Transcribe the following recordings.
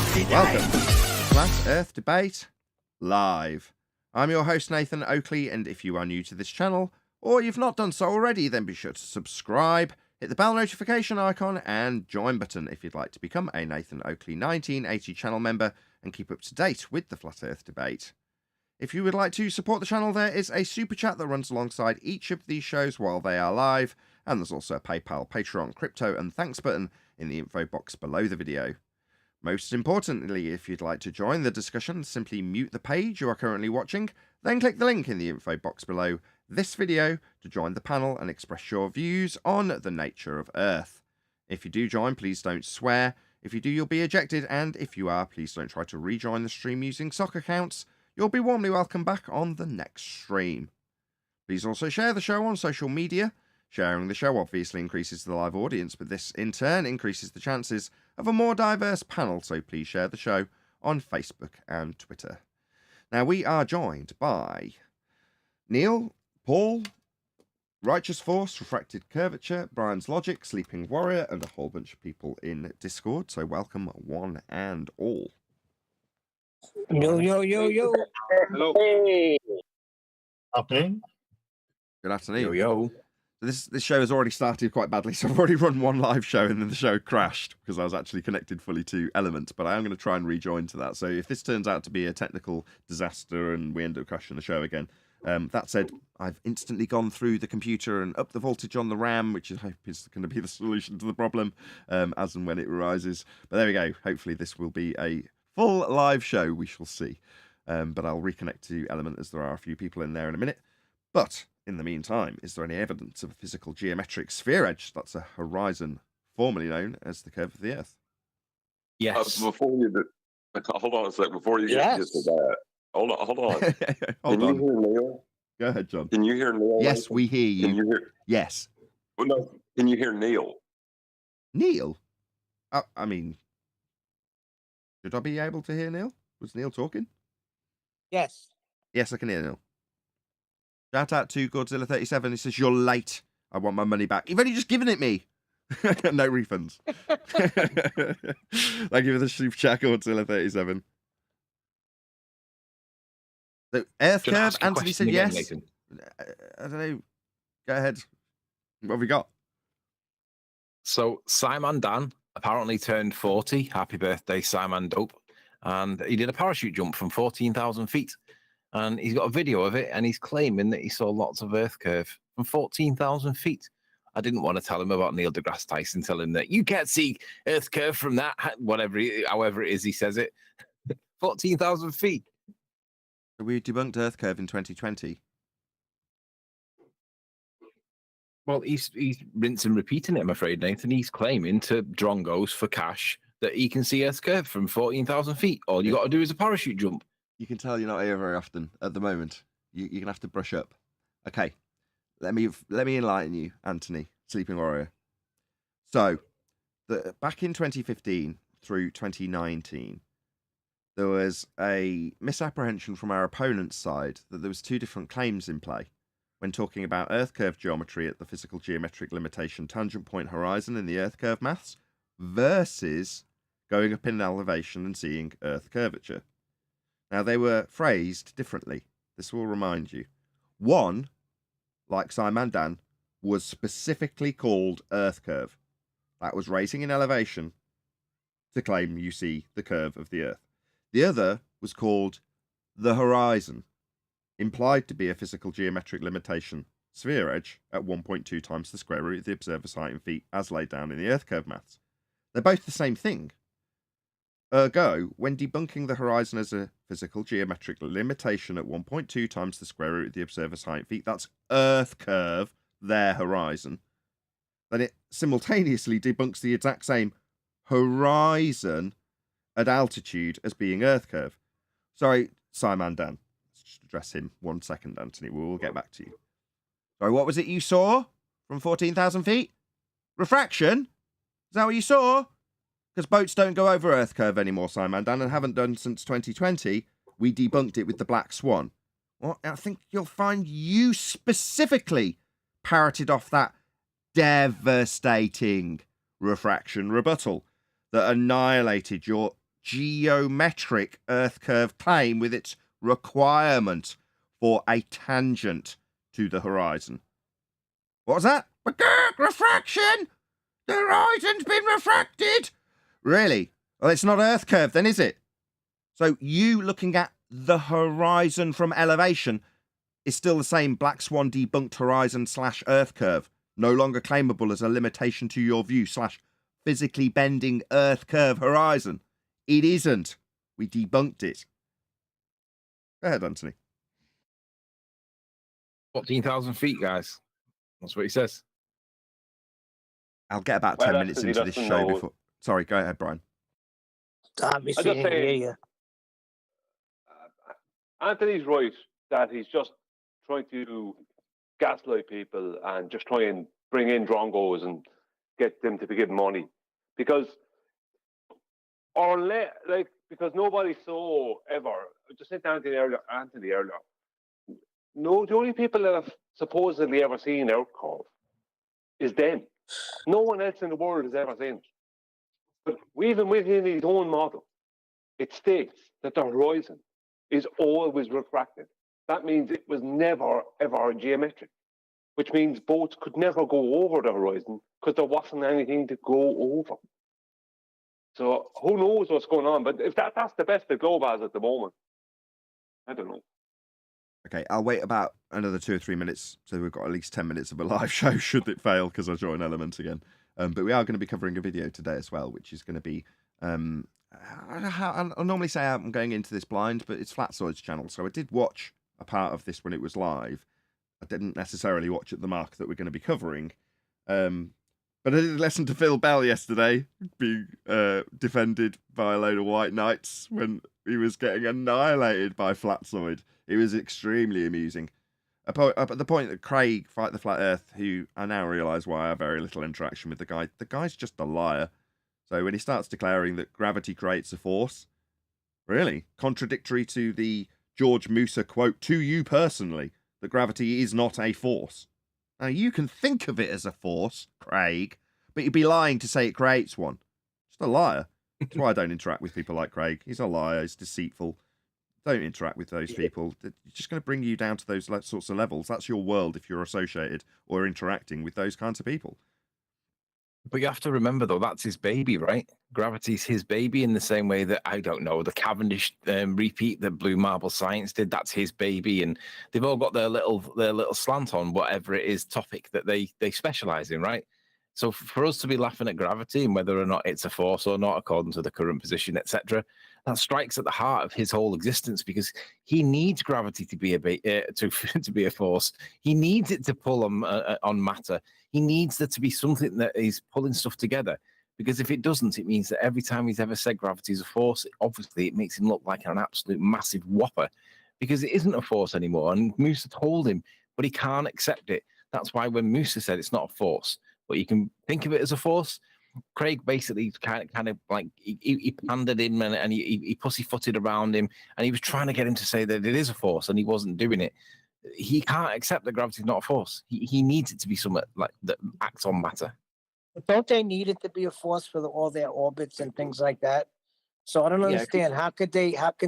Welcome to Flat Earth Debate Live. I'm your host Nathan Oakley, and if you are new to this channel, or you've not done so already, then be sure to subscribe, hit the bell notification icon, and join button if you'd like to become a Nathan Oakley 1980 channel member and keep up to date with the Flat Earth Debate. If you would like to support the channel, there is a super chat that runs alongside each of these shows while they are live, and there's also a PayPal, Patreon, crypto, and thanks button in the info box below the video. Most importantly, if you'd like to join the discussion, simply mute the page you are currently watching, then click the link in the info box below this video to join the panel and express your views on the nature of Earth. If you do join, please don't swear. If you do, you'll be ejected, and if you are, please don't try to rejoin the stream using sock accounts. You'll be warmly welcome back on the next stream. Please also share the show on social media. Sharing the show obviously increases the live audience, but this in turn increases the chances of a more diverse panel, so please share the show on Facebook and Twitter. Now, we are joined by Neil, Paul, Righteous Force, Refracted Curvature, Brian's Logic, Sleeping Warrior, and a whole bunch of people in Discord, so welcome one and all. Yo, yo, yo, yo. Hello. Hey. Afternoon. Good afternoon. Yo, yo. This show has already started quite badly, so I've already run one live show and then the show crashed because I was actually connected fully to Element, but I am going to try and rejoin to that. So if this turns out to be a technical disaster and we end up crashing the show again, that said, I've instantly gone through the computer and upped the voltage on the RAM, which I hope is going to be the solution to the problem as and when it arises. But there we go. Hopefully this will be a full live show. We shall see. But I'll reconnect to Element as there are a few people in there in a minute. But in the meantime, is there any evidence of a physical geometric sphere edge that's a horizon, formerly known as the curve of the Earth? Yes. Before you do, hold on a sec. Before you get to that, hold on. Hold Can on. you hear Neil? Go ahead, John. Can you hear Neil? Yes, we hear you. Can you hear? Yes. Oh, no. Can you hear Neil? Neil? I mean, should I be able to hear Neil? Was Neil talking? Yes. Yes, I can hear Neil. Shout out to Godzilla37. He says, "You're late. I want my money back. You've only just given it me." No refunds. Thank you for the super chat, Godzilla37. So, Earth curve, Anthony said yes. Nathan? I don't know. Go ahead. What have we got? So, Simon Dan apparently turned 40. Happy birthday, Simon Dope. And he did a parachute jump from 14,000 feet. And he's got a video of it, and he's claiming that he saw lots of Earth curve from 14,000 feet. I didn't want to tell him about Neil deGrasse Tyson telling him that you can't see Earth curve from that, however it is he says it. 14,000 feet. So we debunked Earth curve in 2020. Well, he's rinsing and repeating it, I'm afraid, Nathan. He's claiming to Drongos for cash that he can see Earth curve from 14,000 feet. All you got to do is a parachute jump. You can tell you're not here very often at the moment. You're going to have to brush up. Okay, let me enlighten you, Anthony, Sleeping Warrior. So, back in 2015 through 2019, there was a misapprehension from our opponent's side that there was two different claims in play when talking about Earth curve geometry at the physical geometric limitation tangent point horizon in the Earth curve maths versus going up in elevation and seeing Earth curvature. Now, they were phrased differently. This will remind you. One, like Simon Dan, was specifically called Earth curve. That was raising in elevation to claim you see the curve of the Earth. The other was called the horizon, implied to be a physical geometric limitation sphere edge at 1.2 times the square root of the observer's height in feet as laid down in the Earth curve maths. They're both the same thing. Ergo, when debunking the horizon as a physical geometric limitation at 1.2 times the square root of the observer's height in feet, that's Earth curve, their horizon, then it simultaneously debunks the exact same horizon at altitude as being Earth curve. Sorry, Simon Dan. Let's just address him 1 second, Anthony. We'll get back to you. Sorry, what was it you saw from 14,000 feet? Refraction? Is that what you saw? Because boats don't go over Earth curve anymore, Simon Dan, and haven't done since 2020. We debunked it with the Black Swan. Well, I think you'll find you specifically parroted off that devastating refraction rebuttal that annihilated your geometric Earth curve claim with its requirement for a tangent to the horizon. What was that? Refraction! The horizon's been refracted! Really? Well, it's not Earth curve then, is it? So you looking at the horizon from elevation is still the same black swan debunked horizon / Earth curve, no longer claimable as a limitation to your view / physically bending Earth curve horizon. It isn't. We debunked it. Go ahead, Anthony. 14,000 feet, guys. That's what he says. I'll get about 10 minutes into this show before. Sorry, go ahead, Brian. I'm just saying, Anthony's right that he's just trying to gaslight people and just try and bring in drongos and get them to give money because nobody saw ever. Just said to Anthony earlier. No, the only people that have supposedly ever seen Earth curve is them. No one else in the world has ever seen it. But even within his own model, it states that the horizon is always refracted. That means it was never, ever geometric, which means boats could never go over the horizon because there wasn't anything to go over. So who knows what's going on? But if that's the best the globe has at the moment, I don't know. Okay, I'll wait about another 2 or 3 minutes, so we've got at least 10 minutes of a live show should it fail because I join Element again. But we are going to be covering a video today as well, which is going to be... I normally say I'm going into this blind, but it's Flat Zoid's channel, so I did watch a part of this when it was live. I didn't necessarily watch at the mark that we're going to be covering. But I did listen to Phil Bell yesterday being defended by a load of white knights when he was getting annihilated by Flat Zoid. It was extremely amusing. At the point that Craig, Fight the Flat Earth, who I now realise why I have very little interaction with the guy's just a liar. So when he starts declaring that gravity creates a force, really, contradictory to the George Musa quote, to you personally, that gravity is not a force. Now, you can think of it as a force, Craig, but you'd be lying to say it creates one. Just a liar. That's why I don't interact with people like Craig. He's a liar. He's deceitful. Don't interact with those people. It's just going to bring you down to those sorts of levels. That's your world if you're associated or interacting with those kinds of people. But you have to remember, though, that's his baby, right? Gravity's his baby in the same way that, I don't know, the Cavendish repeat that Blue Marble Science did, that's his baby. And they've all got their little slant on whatever it is topic that they specialize in, right? So for us to be laughing at gravity and whether or not it's a force or not, according to the current position, etc., that strikes at the heart of his whole existence because he needs gravity to be to be a force. He needs it to pull on matter. He needs there to be something that is pulling stuff together. Because if it doesn't, it means that every time he's ever said gravity is a force, obviously it makes him look like an absolute massive whopper because it isn't a force anymore. And Musa told him, but he can't accept it. That's why when Musa said it's not a force, but you can think of it as a force, Craig basically kind of like he pandered him and he pussyfooted around him and he was trying to get him to say that it is a force and he wasn't doing it. He can't accept that gravity is not a force. He needs it to be something like that acts on matter. But don't they need it to be a force for all their orbits and things like that? So I don't understand how can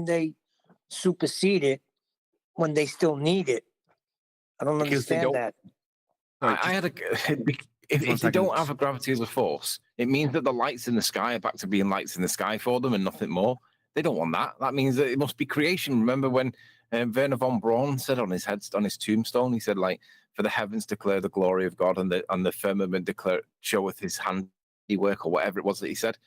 they supersede it when they still need it? I don't understand that. If they don't have a gravity as a force, it means that the lights in the sky are back to being lights in the sky for them and nothing more. They don't want that. That means that it must be creation. Remember when Werner von Braun said on his tombstone, he said, like, for the heavens declare the glory of God and the firmament showeth his handiwork, or whatever it was that he said.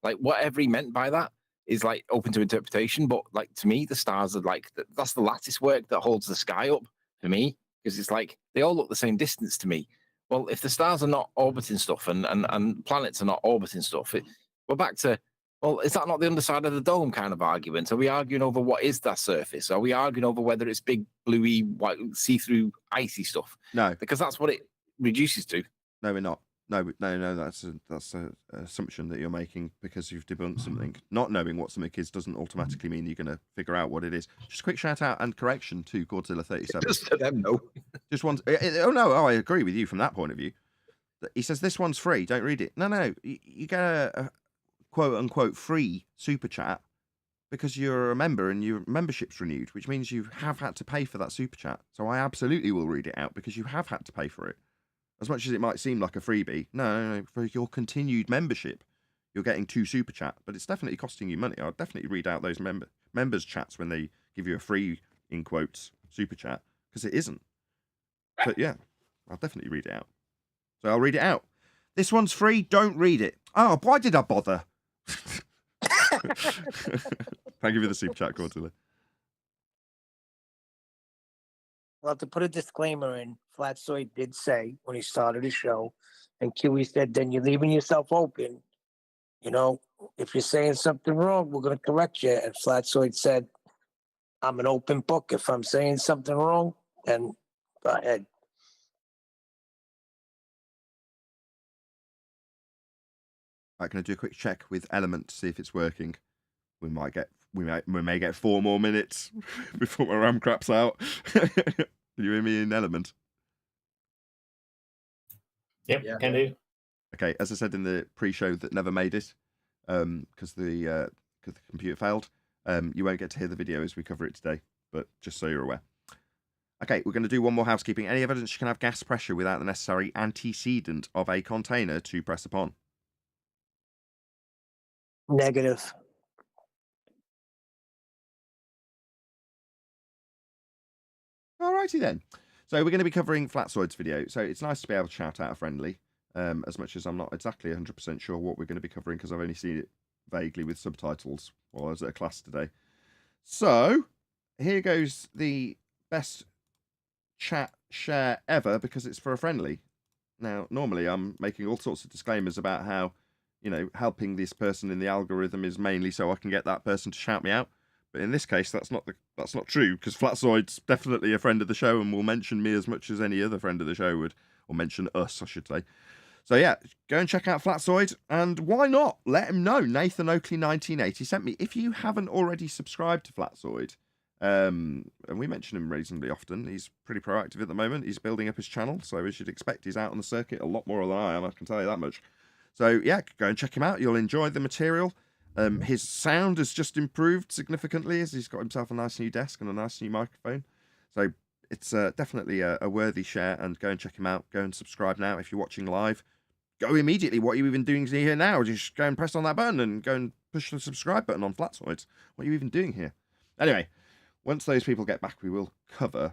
Like, whatever he meant by that is like open to interpretation. But like, to me, the stars are like, that's the lattice work that holds the sky up for me, because it's like they all look the same distance to me. Well, if the stars are not orbiting stuff and planets are not orbiting stuff, we're back to, well, is that not the underside of the dome kind of argument? Are we arguing over what is that surface? Are we arguing over whether it's big, bluey, white, see-through, icy stuff? No. Because that's what it reduces to. No, we're not. No, that's an assumption that you're making because you've debunked something. Not knowing what something is doesn't automatically mean you're going to figure out what it is. Just a quick shout out and correction to Godzilla 37. Just to them, no. Just one. Oh, I agree with you from that point of view. He says this one's free. Don't read it. No. You get quote unquote free super chat because you're a member and your membership's renewed, which means you have had to pay for that super chat. So I absolutely will read it out because you have had to pay for it. As much as it might seem like a freebie, no, for your continued membership, you're getting 2 super chat, but it's definitely costing you money. I'll definitely read out those members chats when they give you a free, in quotes, super chat, because it isn't. But yeah, I'll definitely read it out. So I'll read it out. This one's free, don't read it. Oh, why did I bother? Thank you for the super chat, Cortula. Well, to put a disclaimer in, Flatzoid did say when he started his show, and Kiwi said, then you're leaving yourself open. You know, if you're saying something wrong, we're going to correct you. And Flatzoid said, I'm an open book. If I'm saying something wrong, then go ahead. Right, can I do a quick check with Element to see if it's working? We may get 4 more minutes before my RAM craps out. You hear me in Element? Yep, yeah. Can do. Okay, as I said in the pre-show that never made it, because the computer failed, you won't get to hear the video as we cover it today, but just so you're aware. Okay, we're going to do one more housekeeping. Any evidence you can have gas pressure without the necessary antecedent of a container to press upon? Negative. Alrighty then. So we're going to be covering Flatzoid's video. So it's nice to be able to shout out a friendly, as much as I'm not exactly 100% sure what we're going to be covering because I've only seen it vaguely with subtitles while I was at a class today. So here goes the best chat share ever because it's for a friendly. Now, normally I'm making all sorts of disclaimers about how, you know, helping this person in the algorithm is mainly so I can get that person to shout me out. But in this case, that's not true because Flatzoid's definitely a friend of the show and will mention me as much as any other friend of the show would, or mention us, I should say. So yeah, go and check out Flatzoid, and why not? Let him know. Nathan Oakley 1980 sent me. If you haven't already subscribed to Flatzoid, and we mention him reasonably often, he's pretty proactive at the moment. He's building up his channel, so as you'd expect, he's out on the circuit a lot more than I am. I can tell you that much. So yeah, go and check him out. You'll enjoy the material. His sound has just improved significantly as he's got himself a nice new desk and a nice new microphone. So it's definitely a worthy share, and go and check him out. Go and subscribe now if you're watching live. Go immediately. What are you even doing here now? Just go and press on that button and go and push the subscribe button on Flatzoid. What are you even doing here? Anyway, once those people get back, we will cover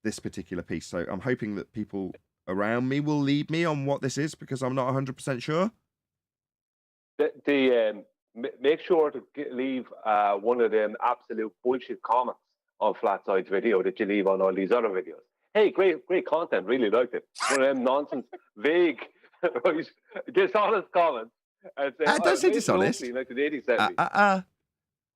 this particular piece. So I'm hoping that people around me will lead me on what this is because I'm not 100% sure. Make sure to leave one of them absolute bullshit comments on Flatzoid's video that you leave on all these other videos. Hey, great content, really liked it. One of them nonsense, vague, dishonest comments. And say, don't say dishonest.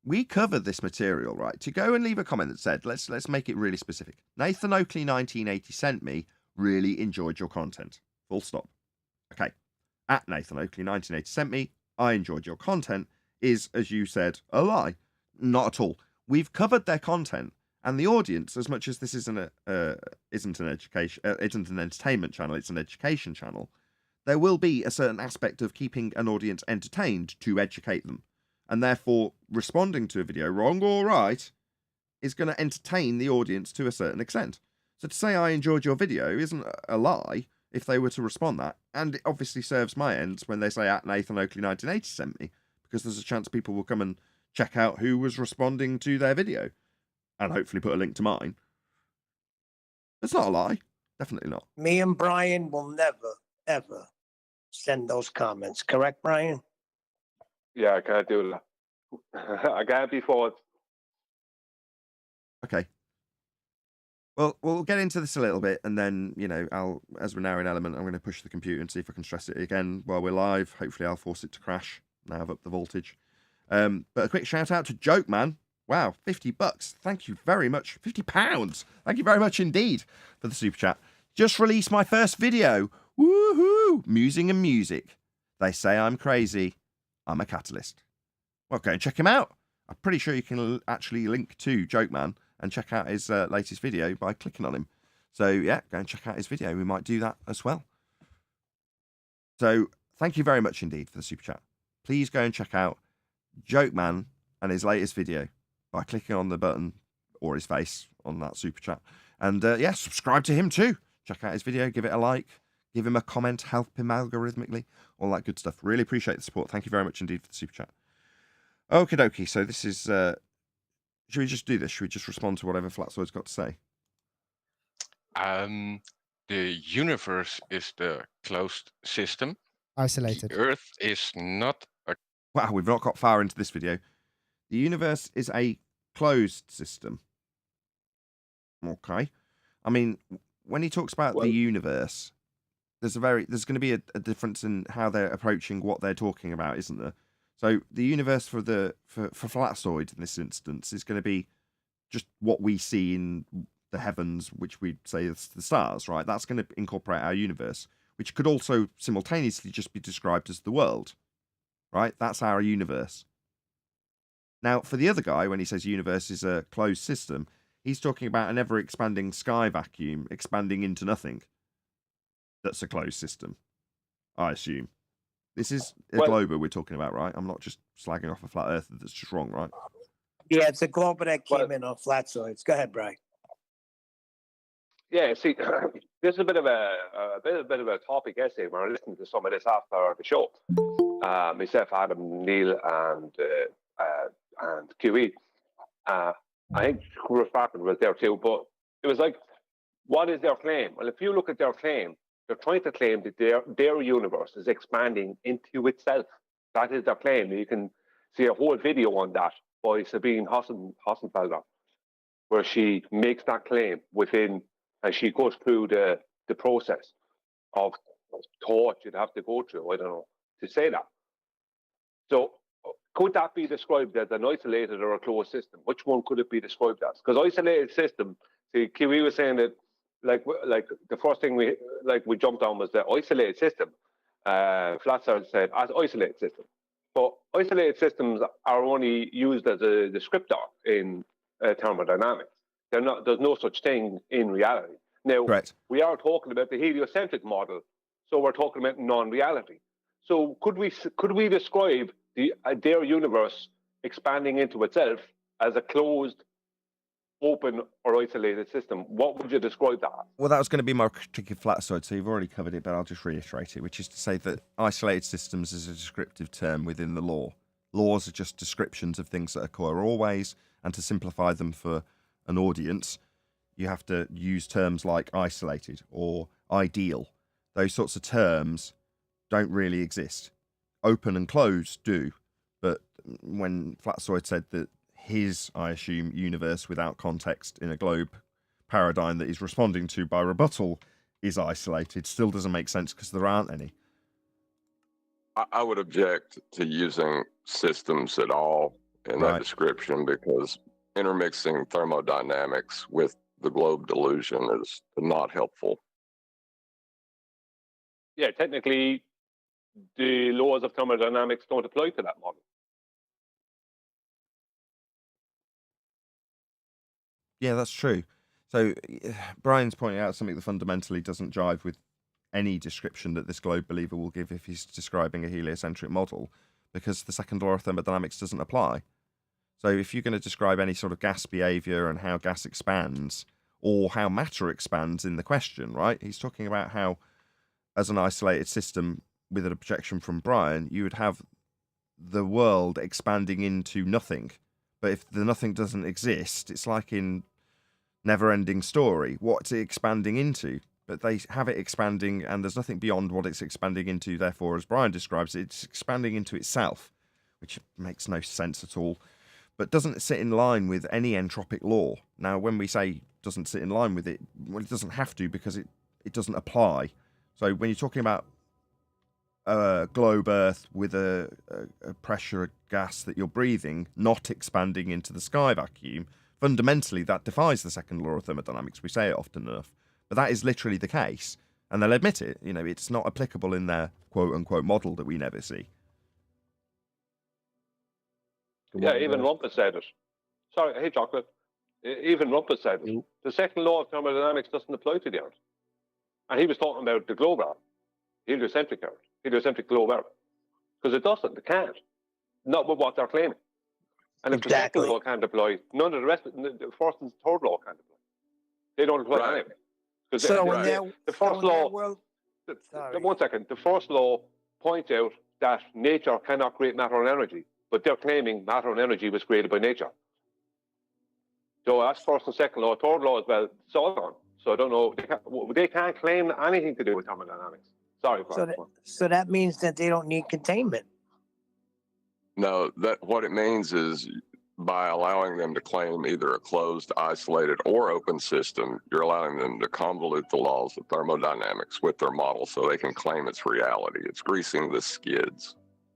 We covered this material, right? To go and leave a comment that said, let's make it really specific. Nathan Oakley 1980 sent me, really enjoyed your content. Full stop. Okay. At Nathan Oakley 1980 sent me, I enjoyed your content, is, as you said, a lie. Not at all. We've covered their content, and the audience, as much as this isn't an entertainment channel, it's an education channel, there will be a certain aspect of keeping an audience entertained to educate them. And therefore, responding to a video, wrong or right, is going to entertain the audience to a certain extent. So to say I enjoyed your video isn't a lie if they were to respond that. And it obviously serves my ends when they say at Nathan Oakley 1980 sent me, because there's a chance people will come and check out who was responding to their video and hopefully put a link to mine. It's not a lie. Definitely not. Me and Brian will never, ever send those comments. Correct, Brian? Yeah, I can't do that. I can't be forward. Okay. Well, we'll get into this a little bit, and then, you know, as we're now in Element, I'm going to push the computer and see if I can stress it again while we're live. Hopefully I'll force it to crash. Now I've upped the voltage. But a quick shout out to Joke Man. Wow, $50. Thank you very much. £50. Thank you very much indeed for the super chat. Just released my first video. Woohoo! Musing and music. They say I'm crazy. I'm a catalyst. Well, go and check him out. I'm pretty sure you can actually link to Joke Man and check out his latest video by clicking on him. So yeah, go and check out his video. We might do that as well. So thank you very much indeed for the super chat. please go and check out Joke Man and his latest video by clicking on the button or his face on that super chat. And yeah, subscribe to him too. Check out his video, give it a like, give him a comment, help him algorithmically, all that good stuff. Really appreciate the support. Thank you very much indeed for the super chat. Okie dokie. So this is, should we just do this? Should we just respond to whatever Flatzoid's got to say? The universe is the closed system. Isolated. The Earth is not a... Wow, we've not got far into this video. The universe is a closed system. Okay. I mean, when he talks about the universe, there's going to be a difference in how they're approaching what they're talking about, isn't there? So the universe for Flatzoid in this instance is going to be just what we see in the heavens, which we'd say is the stars, right? That's going to incorporate our universe, which could also simultaneously just be described as the world, right? That's our universe. Now, for the other guy, when he says universe is a closed system, he's talking about an ever-expanding sky vacuum expanding into nothing. That's a closed system, I assume. This is a globe we're talking about, right? I'm not just slagging off a flat earth that's just wrong, right? Yeah, it's a globe that came in on flat zoids. Go ahead, Brian. Yeah, see, this is a bit of a topic essay when I listened to some of this after the show. Myself, Adam, Neil, and QE. I think Chris Farford was there too, but it was like, what is their claim? Well, if you look at their claim, they're trying to claim that their universe is expanding into itself. That is their claim. You can see a whole video on that by Sabine Hossenfelder, where she makes that claim within, and she goes through the process of thought you'd have to go through, I don't know, to say that. So could that be described as an isolated or a closed system? Which one could it be described as? Because isolated system, see, Kiwi was saying that like the first thing we jumped on was the isolated system. Flatzoid said as isolated system. But isolated systems are only used as a descriptor in thermodynamics. There's no such thing in reality. Now, Correct. We are talking about the heliocentric model, so we're talking about non-reality. So could we describe their universe expanding into itself as a closed, open, or isolated system? What would you describe that as? Well, that was going to be my critique of Flatzoid, so you've already covered it, but I'll just reiterate it, which is to say that isolated systems is a descriptive term within the law. Laws are just descriptions of things that occur always, and to simplify them for an audience, you have to use terms like isolated or ideal. Those sorts of terms don't really exist. Open and closed do, but when Flatzoid said that his, I assume, universe without context in a globe paradigm that he's responding to by rebuttal is isolated, still doesn't make sense because there aren't any. I would object to using systems at all in that description, because intermixing thermodynamics with the globe delusion is not helpful. Yeah, technically, the laws of thermodynamics don't apply to that model. Yeah, that's true. So Brian's pointing out something that fundamentally doesn't jive with any description that this globe believer will give if he's describing a heliocentric model, because the second law of thermodynamics doesn't apply. So if you're going to describe any sort of gas behavior and how gas expands or how matter expands in the question, right? He's talking about how, as an isolated system with a projection from Brian, you would have the world expanding into nothing. But if the nothing doesn't exist, it's like in Never-Ending Story. What's it expanding into? But they have it expanding, and there's nothing beyond what it's expanding into. Therefore, as Brian describes it, it's expanding into itself, which makes no sense at all, but doesn't sit in line with any entropic law. Now, when we say doesn't sit in line with it, well, it doesn't have to, because it doesn't apply. So when you're talking about globe Earth with a pressure of gas that you're breathing not expanding into the sky vacuum, fundamentally that defies the second law of thermodynamics. We say it often enough, but that is literally the case, and they'll admit it. You know, it's not applicable in their quote-unquote model that we never see. Yeah, even Rumpus said it. Sorry, hey, Chocolate. Even Rumpus said it. The second law of thermodynamics doesn't apply to the Earth. And he was talking about the globe Earth, heliocentric Earth, heliocentric globe Earth. Because it doesn't. It can't. Not with what they're claiming. And if the second Exactly. law can't apply, none of the rest, the first and third law can't apply. They don't apply Right. anyway. Because So in right. their the first law, world, sorry. 1 second, the first law points out that nature cannot create matter and energy, but they're claiming matter and energy was created by nature. So that's first and second law. Third law as well, so on. So I don't know. They can't claim anything to do with thermodynamics. Sorry, So that means that they don't need containment. No, that what it means is by allowing them to claim either a closed, isolated, or open system, you're allowing them to convolute the laws of thermodynamics with their model so they can claim its reality. It's greasing the skids.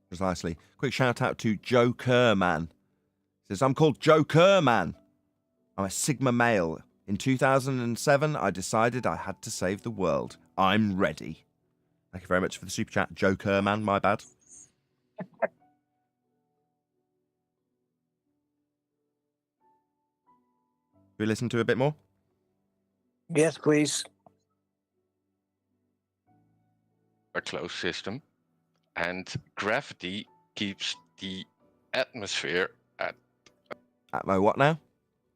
Precisely. Quick shout out to Joe Kerman. He says, I'm called Joe Kerman. I'm a Sigma male. In 2007, I decided I had to save the world. I'm ready. Thank you very much for the super chat, Joe Kerman. My bad. We listen to a bit more? Yes, please. A closed system, and gravity keeps the atmosphere at. Atmo what now?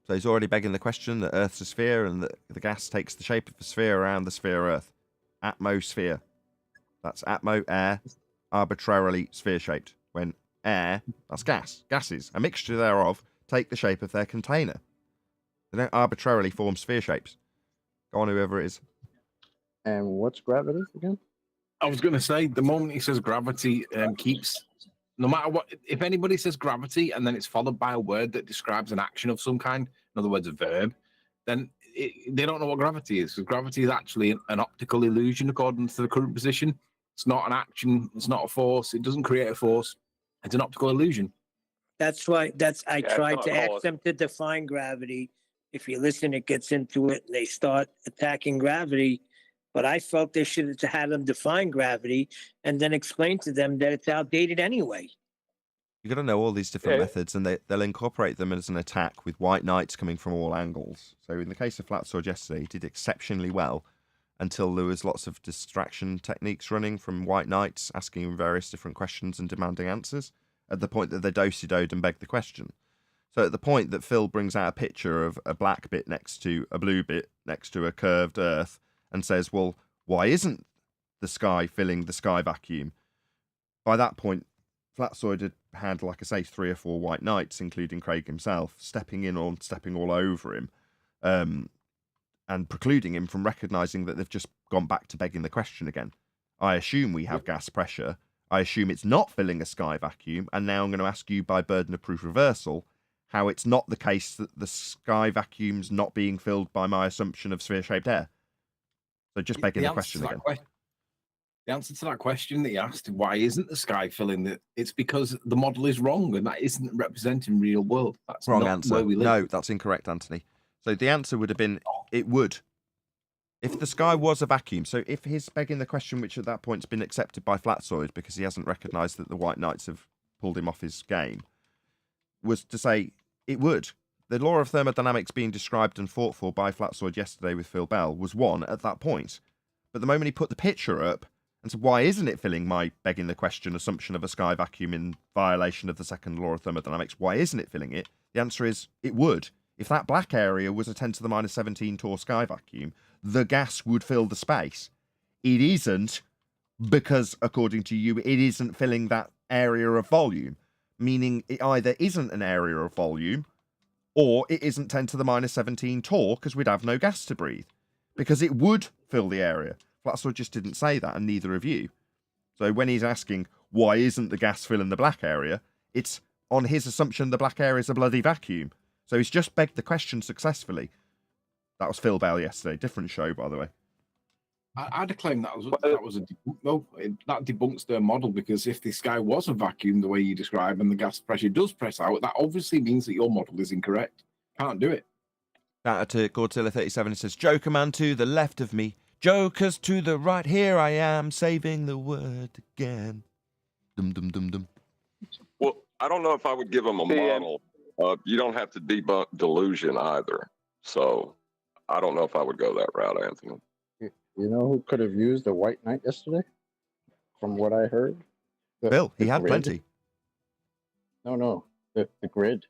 So he's already begging the question that Earth's a sphere and that the gas takes the shape of a sphere around the sphere Earth. Atmosphere. That's atmo, air, arbitrarily sphere-shaped. When air, that's gas. Gases, a mixture thereof, take the shape of their container. They don't arbitrarily form sphere shapes. Go on, whoever it is. And what's gravity again? I was going to say, the moment he says gravity keeps, no matter what, if anybody says gravity and then it's followed by a word that describes an action of some kind, in other words, a verb, then they don't know what gravity is. Because gravity is actually an optical illusion according to the current position. It's not an action. It's not a force. It doesn't create a force. It's an optical illusion. That's why I Yeah, tried it's to not ask cause. them to define gravity. If you listen, it gets into it and they start attacking gravity. But I felt they should have had them define gravity and then explain to them that it's outdated anyway. You've got to know all these different Yeah. methods, and they'll incorporate them as an attack with white knights coming from all angles. So in the case of Flat Zoid yesterday, he did exceptionally well until there was lots of distraction techniques running from white knights, asking him various different questions and demanding answers, at the point that they do-si-doed and begged the question. So at the point that Phil brings out a picture of a black bit next to a blue bit next to a curved Earth and says, well, why isn't the sky filling the sky vacuum? By that point, Flat Zoid had, like I say, 3 or 4 white knights, including Craig himself, stepping in or stepping all over him and precluding him from recognising that they've just gone back to begging the question again. I assume we have gas pressure. I assume it's not filling a sky vacuum. And now I'm going to ask you by burden of proof reversal how it's not the case that the sky vacuum's not being filled by my assumption of sphere-shaped air. So just begging the question again. The answer to that question that you asked, why isn't the sky filling it? It's because the model is wrong and that isn't representing real world. That's Wrong not answer. where we live. No, that's incorrect, Anthony. So the answer would have been, it would. If the sky was a vacuum, so if he's begging the question, which at that point has been accepted by Flat Zoid because he hasn't recognised that the White Knights have pulled him off his game, was to say, it would. The law of thermodynamics being described and fought for by Flat Zoid yesterday with Phil Bell was one at that point. But the moment he put the picture up and said, why isn't it filling my begging the question assumption of a sky vacuum in violation of the second law of thermodynamics? Why isn't it filling it? The answer is, it would. If that black area was a 10 to the minus 17 torr sky vacuum, the gas would fill the space. It isn't because, according to you, it isn't filling that area of volume, meaning it either isn't an area of volume or it isn't 10 to the minus 17 torr because we'd have no gas to breathe, because it would fill the area. Flatzoid just didn't say that, and neither of you. So when he's asking, why isn't the gas filling the black area, it's on his assumption the black area is a bloody vacuum. So he's just begged the question successfully. That was Phil Bell yesterday. Different show, by the way. I'd claim that that debunks their model, because if the sky was a vacuum the way you describe and the gas pressure does press out, that obviously means that your model is incorrect. Can't do it. Shout out to Godzilla37. It says, Joker man to the left of me, Jokers to the right. Here I am, saving the world again. Dum dum dum dum. Well, I don't know if I would give them a model. You don't have to debunk delusion either. So I don't know if I would go that route, Anthony. You know who could have used the White Knight yesterday? From what I heard, Bill, he the had grid? plenty. No, the grid.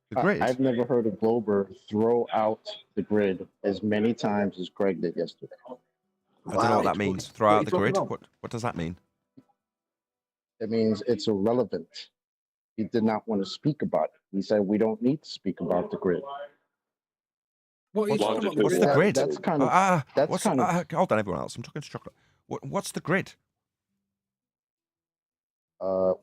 The grid. I've never heard a Glober throw out the grid as many times as Greg did yesterday. I don't know what that means. Throw out the grid. What does that mean? It means it's irrelevant. He did not want to speak about it. He said we don't need to speak about the grid. What are you talking about? What's the grid? That's kind of hold on, everyone else. I'm talking to chocolate. What's the grid?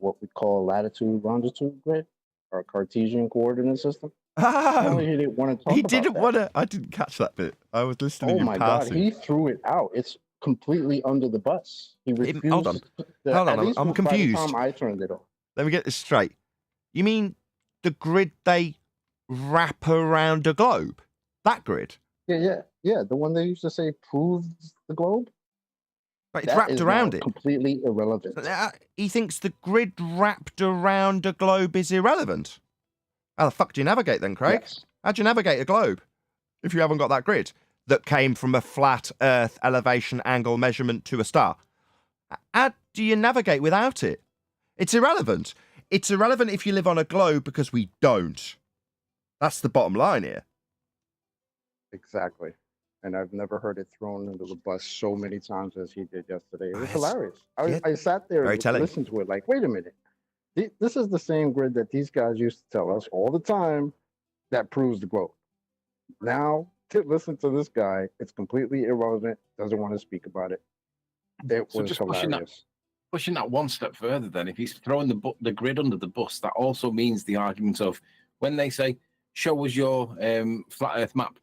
what we call latitude longitude grid or Cartesian coordinate system. Oh, He didn't want to talk he about didn't that. want to. I didn't catch that bit. I was listening Oh in my God, passing. he threw it out. It's completely under the bus. He refused. Hold on. At I'm least by confused. the time I turned it off. Let me get this straight. You mean the grid they wrap around a globe? That grid? Yeah. The one they used to say proves the globe. Right, it's That wrapped is around now it. completely irrelevant. He thinks the grid wrapped around a globe is irrelevant. How the fuck do you navigate then, Craig? Yes. How'd you navigate a globe if you haven't got that grid that came from a flat Earth elevation angle measurement to a star? How do you navigate without it? It's irrelevant. It's irrelevant if you live on a globe because we don't. That's the bottom line here. Exactly. And I've never heard it thrown into the bus so many times as he did yesterday. It was hilarious. I sat there Very and telling. listened to it like, wait a minute. This is the same grid that these guys used to tell us all the time that proves the globe. Now, to listen to this guy, it's completely irrelevant, doesn't want to speak about it. It So was just hilarious. pushing that one step further, then, if he's throwing the grid under the bus, that also means the argument of when they say, show us your flat Earth map,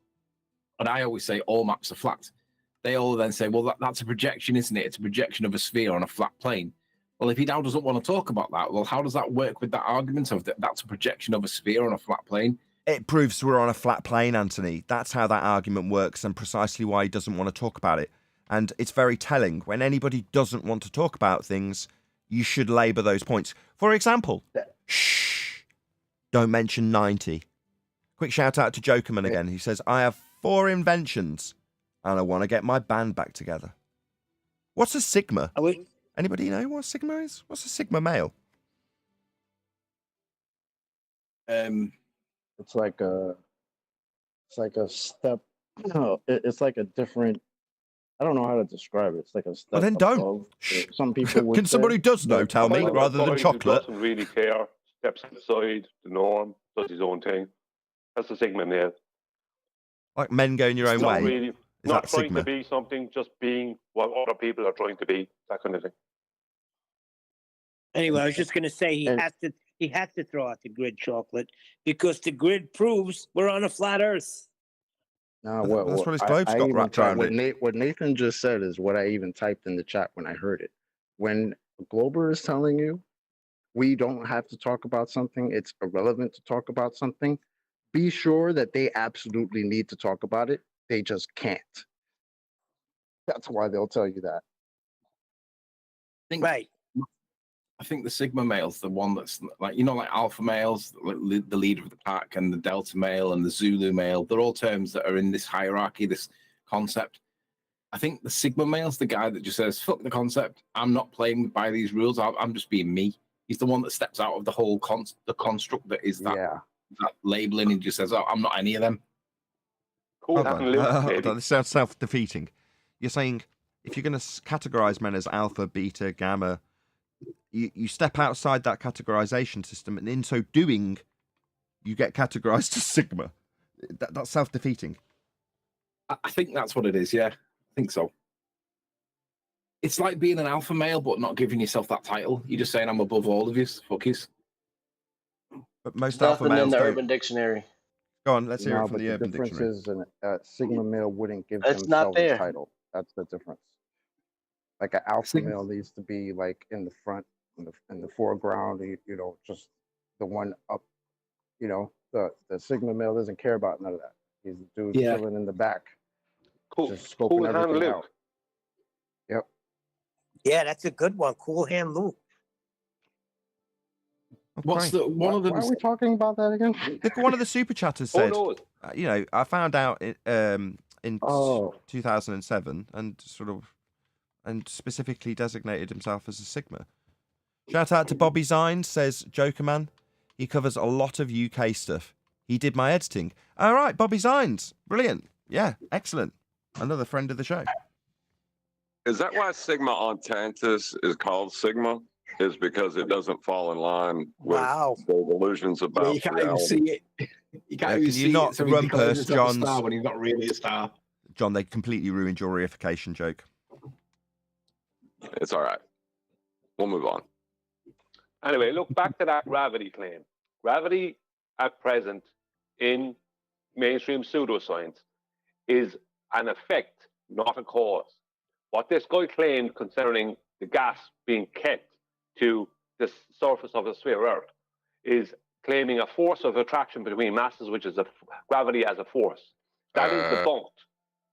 and I always say all maps are flat, they all then say, well, that's a projection, isn't it? It's a projection of a sphere on a flat plane. Well, if he now doesn't want to talk about that, well, how does that work with that argument of that's a projection of a sphere on a flat plane? It proves we're on a flat plane, Anthony. That's how that argument works and precisely why he doesn't want to talk about it. And it's very telling. When anybody doesn't want to talk about things, you should labour those points. For example, shh, don't mention 90. Quick shout out to Jokerman again. He says, I have 4 inventions and I want to get my band back together. What's a sigma? Anybody know what a sigma is? What's a sigma male? It's like a step. No, it's like a different. I don't know how to describe it. It's like a step. Well, then don't. above. Shh. Some people would Can somebody who does know tell me Like rather than Zoid who chocolate? doesn't really care, steps aside the norm, does his own thing. That's the Sigma male. Like men going your own Not way? really, Is not that trying sigma? to be something, just being what other people are trying to be. That kind of thing. Anyway, I was just going to say he had to throw out the grid, chocolate, because the grid proves we're on a flat Earth. No, That's what his globe's got wrapped around it. What Nathan just said is what I even typed in the chat when I heard it. When a Glober is telling you we don't have to talk about something, it's irrelevant to talk about something, be sure that they absolutely need to talk about it. They just can't. That's why they'll tell you that. Right. I think the Sigma male's the one that's like, like alpha males, the leader of the pack, and the delta male and the Zulu male. They're all terms that are in this hierarchy, this concept. I think the Sigma male's the guy that just says, fuck the concept. I'm not playing by these rules. I'm just being me. He's the one that steps out of the whole the construct that is that labeling and just says, oh, I'm not any of them. Cool. Hold on. This sounds self-defeating. You're saying if you're going to categorize men as alpha, beta, gamma, you step outside that categorization system, and in so doing, you get categorized as sigma. That's self-defeating. I think that's what it is, yeah. I think so. It's like being an alpha male, but not giving yourself that title. You're just saying, I'm above all of you, fuckies. But most alpha Nothing in males the don't. Urban Dictionary. Go on, let's hear it No, from but the Urban difference Dictionary. is a Sigma male wouldn't give It's not themselves a there. title. That's the difference. Like an alpha male needs to be like in the front, in the foreground. You know, just the one up. You know, the Sigma male doesn't care about none of that. He's the dude chilling in the back, just scoping everything out. Yep. Yeah, that's a good one. Cool hand Luke. What's Okay. one of them? Why are we talking about that again? Look, one of the super chatters said, I found out in 2007 and specifically designated himself as a sigma. Shout out to Bobby Zines, says Joker Man. He covers a lot of UK stuff. He did my editing. All right, Bobby Zines. Brilliant. Yeah, excellent. Another friend of the show. Is that why Sigma Ontantis is called Sigma? Is because it doesn't fall in line with the illusions about Yeah, you can't reality. even see it. You can't even can see you not it. So he's declaring rumpus himself a John's... star when he's not really a star. John, they completely ruined your reification joke. It's all right. We'll move on. Anyway, look back to that gravity claim. Gravity at present in mainstream pseudoscience is an effect, not a cause. What this guy claimed concerning the gas being kept to the surface of the sphere Earth is claiming a force of attraction between masses, which is gravity as a force. That is debunked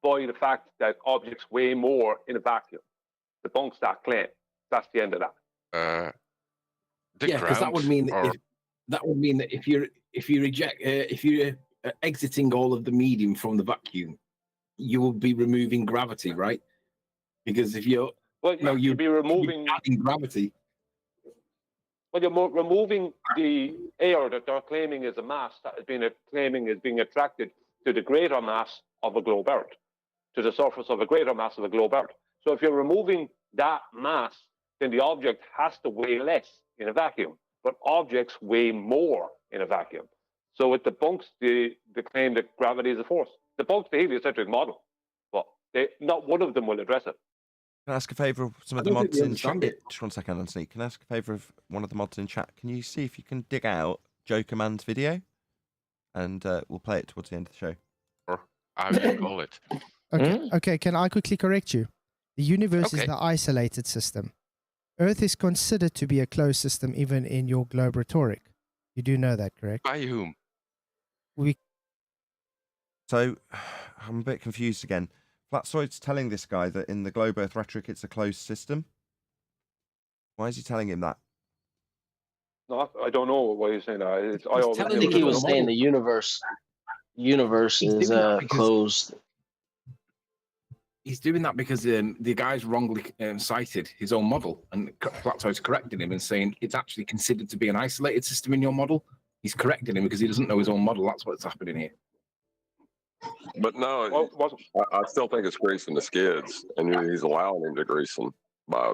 by the fact that objects weigh more in a vacuum. Debunks that claim. That's the end of that. Because that would mean that if you're exiting all of the medium from the vacuum, you will be removing gravity, right? Because if you're you'd be removing adding gravity. Well, you're removing the air that they're claiming is a mass that is being attracted to the greater mass of a globe Earth, to the surface of a greater mass of a globe Earth. So if you're removing that mass, then the object has to weigh less in a vacuum, but objects weigh more in a vacuum. So it debunks the claim that gravity is a force. Debunks the heliocentric model, but not one of them will address it. Can I ask a favour of some of the mods in chat? Just 1 second, Anthony. Can I ask a favour of one of the mods in chat? Can you see if you can dig out Joker Man's video? And we'll play it towards the end of the show. Or I would call it. Okay, okay, can I quickly correct you? The universe is the isolated system. Earth is considered to be a closed system even in your globe rhetoric. You do know that, correct? By whom? So, I'm a bit confused again. Flatzoid's telling this guy that in the globe Earth rhetoric it's a closed system. Why is he telling him that? No, I don't know why you're saying that. I think he was saying the universe is closed. He's doing that because the guy's wrongly cited his own model, and Flatzoid's correcting him and saying it's actually considered to be an isolated system in your model. He's correcting him because he doesn't know his own model. That's what's happening here. But no, I still think it's greasing the skids, and he's allowing him to grease them by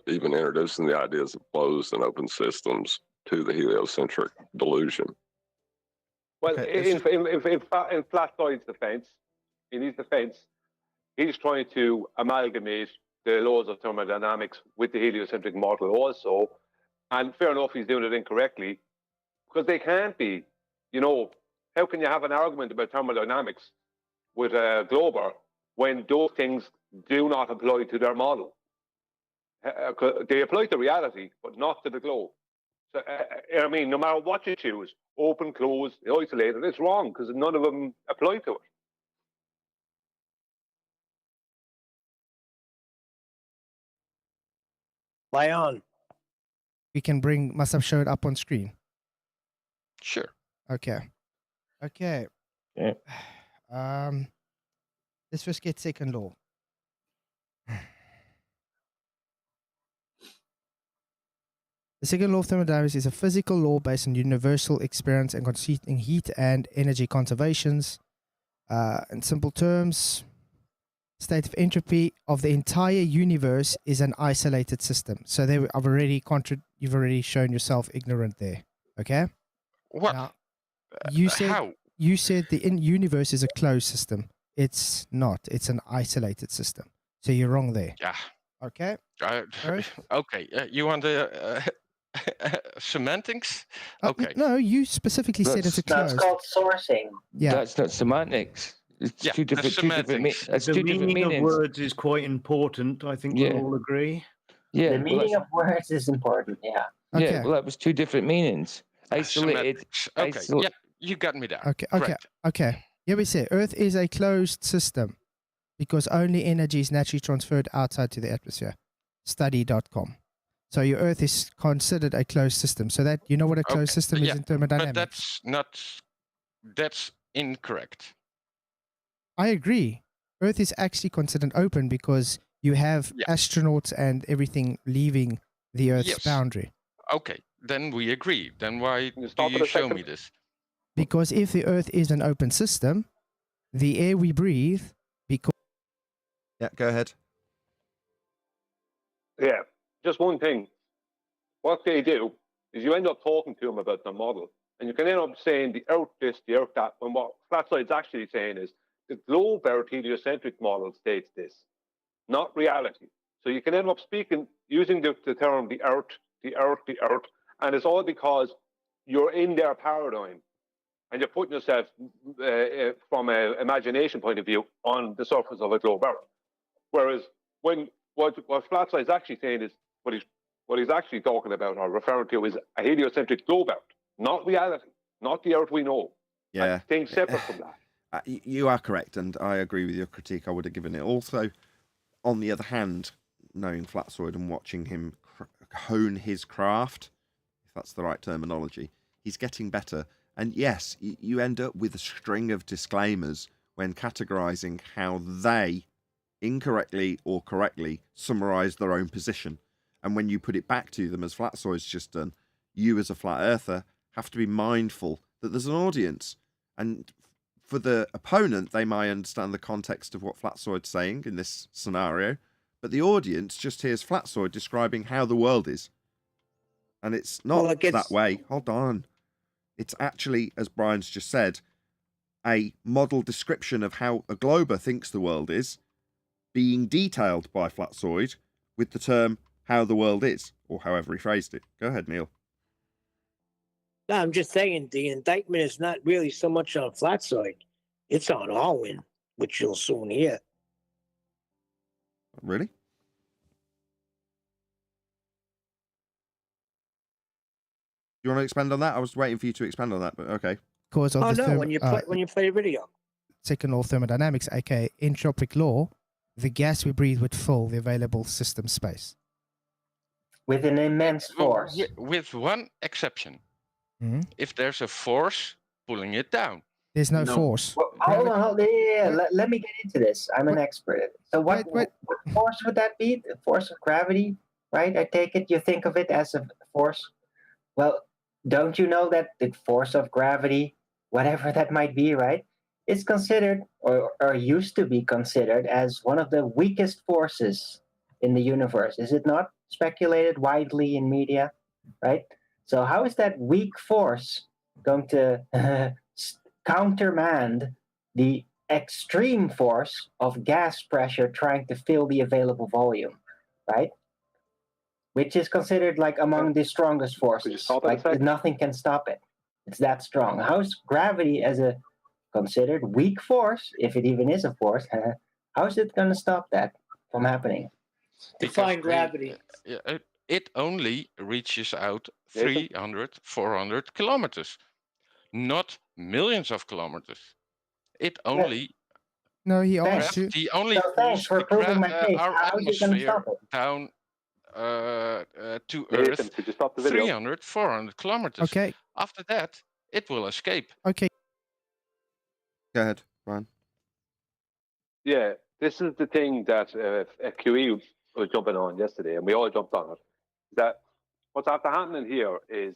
even introducing the ideas of closed and open systems to the heliocentric delusion. Well, in Flatzoid's defense, in his defense, he's trying to amalgamate the laws of thermodynamics with the heliocentric model also. And fair enough, he's doing it incorrectly, because they can't be. You know, how can you have an argument about thermodynamics with a glober when those things do not apply to their model? They apply to reality, but not to the globe. So, I mean, no matter what you choose, open, closed, isolated, it's wrong because none of them apply to it. Leon. We can must have showed up on screen. Sure. Okay. Okay. Yeah. Let's first get second law. The second law of thermodynamics is a physical law based on universal experience and conceding heat and energy conservations. In simple terms, state of entropy of the entire universe is an isolated system. So there, you've already shown yourself ignorant there. Okay. What? Now, you said the universe is a closed system. It's not. It's an isolated system. So you're wrong there. Yeah. Okay. Okay. You want the semantics? Okay. No, you specifically said it's a closed. That's called sourcing. Yeah. That's not semantics. It's two different meanings. The meaning of words is quite important. I think we'll all agree. Yeah. The meaning of words is important. Yeah. Okay. Yeah. Well, that was two different meanings. Isolated. Okay. Yeah. You got me there. Okay. Correct. Okay. Here we say Earth is a closed system because only energy is naturally transferred outside to the atmosphere. Study.com. So your Earth is considered a closed system. So that you know what a closed system is in thermodynamics. But that's incorrect. I agree. Earth is actually considered open because you have astronauts and everything leaving the Earth's Yes. boundary. Okay, then we agree. Then why do stop for you a show second? me this? Because if the Earth is an open system, the air we breathe, because Yeah, go ahead. Yeah, just one thing. What they do is you end up talking to them about the model, and you can end up saying the Earth this, the Earth that, when what Flatzoid's actually saying is the globe Earth heliocentric model states this, not reality. So you can end up using the term the Earth, the Earth, the Earth, and it's all because you're in their paradigm, and you're putting yourself from an imagination point of view on the surface of a globe Earth. Whereas what Flatzoid's actually saying is what he's actually talking about or referring to is a heliocentric globe Earth, not reality, not the Earth we know. Yeah. Things separate from that. You are correct, and I agree with your critique. I would have given it. Also, on the other hand, knowing Flatzoid and watching him hone his craft, if that's the right terminology, he's getting better. And yes, you end up with a string of disclaimers when categorizing how they, incorrectly or correctly, summarize their own position. And when you put it back to them, as Flatzoid's just done, you as a flat earther have to be mindful that there's an audience. And for the opponent, they might understand the context of what Flatzoid's saying in this scenario, but the audience just hears Flatzoid describing how the world is. And it's not that way. Hold on. It's actually, as Brian's just said, a model description of how a glober thinks the world is, being detailed by Flatzoid with the term how the world is, or however he phrased it. Go ahead, Neil. No, I'm just saying the indictment is not really so much on Flatzoid. It's on Alwyn, which you'll soon hear. Really? You want to expand on that? I was waiting for you to expand on that, but okay. because of Oh the no, when you play a video. second law of thermodynamics, aka entropic law, the gas we breathe would fill the available system space. With an immense force. With one exception. Mhm. If there's a force pulling it down. There's no force. Well, hold on. Let me get into this. I'm an expert. So what force would that be? The force of gravity, right? I take it you think of it as a force. Well, don't you know that the force of gravity, whatever that might be, right, is considered or used to be considered as one of the weakest forces in the universe? Is it not speculated widely in media, right? So how is that weak force going to countermand the extreme force of gas pressure trying to fill the available volume, right? Which is considered like among the strongest forces. Like nothing can stop it. It's that strong. How is gravity as a considered weak force, if it even is a force, how is it going to stop that from happening? Define gravity. It only reaches out 300, 400 kilometers, not millions of kilometers. It only... No, he asked you. Gravity only thanks for proving my case. our How is it going to atmosphere stop it? down to Nathan, Earth, could you stop the video? 300, 400 kilometers. Okay. After that, it will escape. Okay. Go ahead, Brian. Yeah, this is the thing that QE was jumping on yesterday, and we all jumped on it. That what's after happening here is,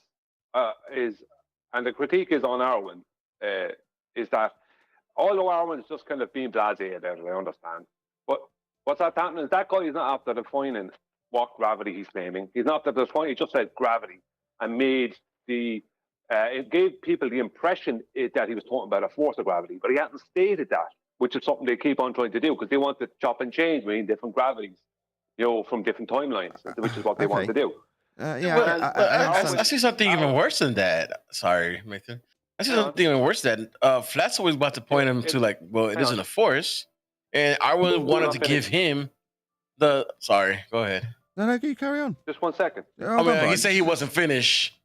and the critique is on Arwen, is that although Arwen's just kind of being blasé about it, I understand, but what's after happening is that guy is not after defining what gravity he's claiming. He's not after defining. He just said gravity and made the. It gave people the impression that he was talking about a force of gravity, but he hadn't stated that, which is something they keep on trying to do because they want to chop and change between different gravities, from different timelines, which is what they want to do. I see something even worse than that. Sorry, Nathan. I see something even worse than Flat's always about to point him to it isn't a force, and I would wanted to give him the. Sorry, go ahead. No, you carry on. Just 1 second. He said he wasn't finished.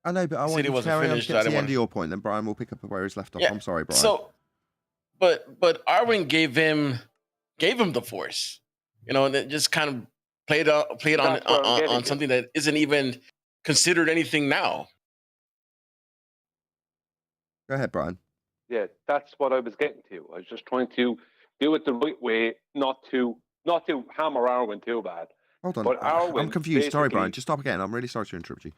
I know, but I want you to carry on to get to the end of your point. Then Brian will pick up where he's left off. Yeah. I'm sorry, Brian. So, but Arwen gave him the force, and it just kind of played on something that isn't even considered anything now. Go ahead, Brian. Yeah, that's what I was getting to. I was just trying to do it the right way, not to hammer Arwen too bad. Hold on. But I'm confused. Sorry, Brian. basically- Just stop again. I'm really sorry to interrupt you.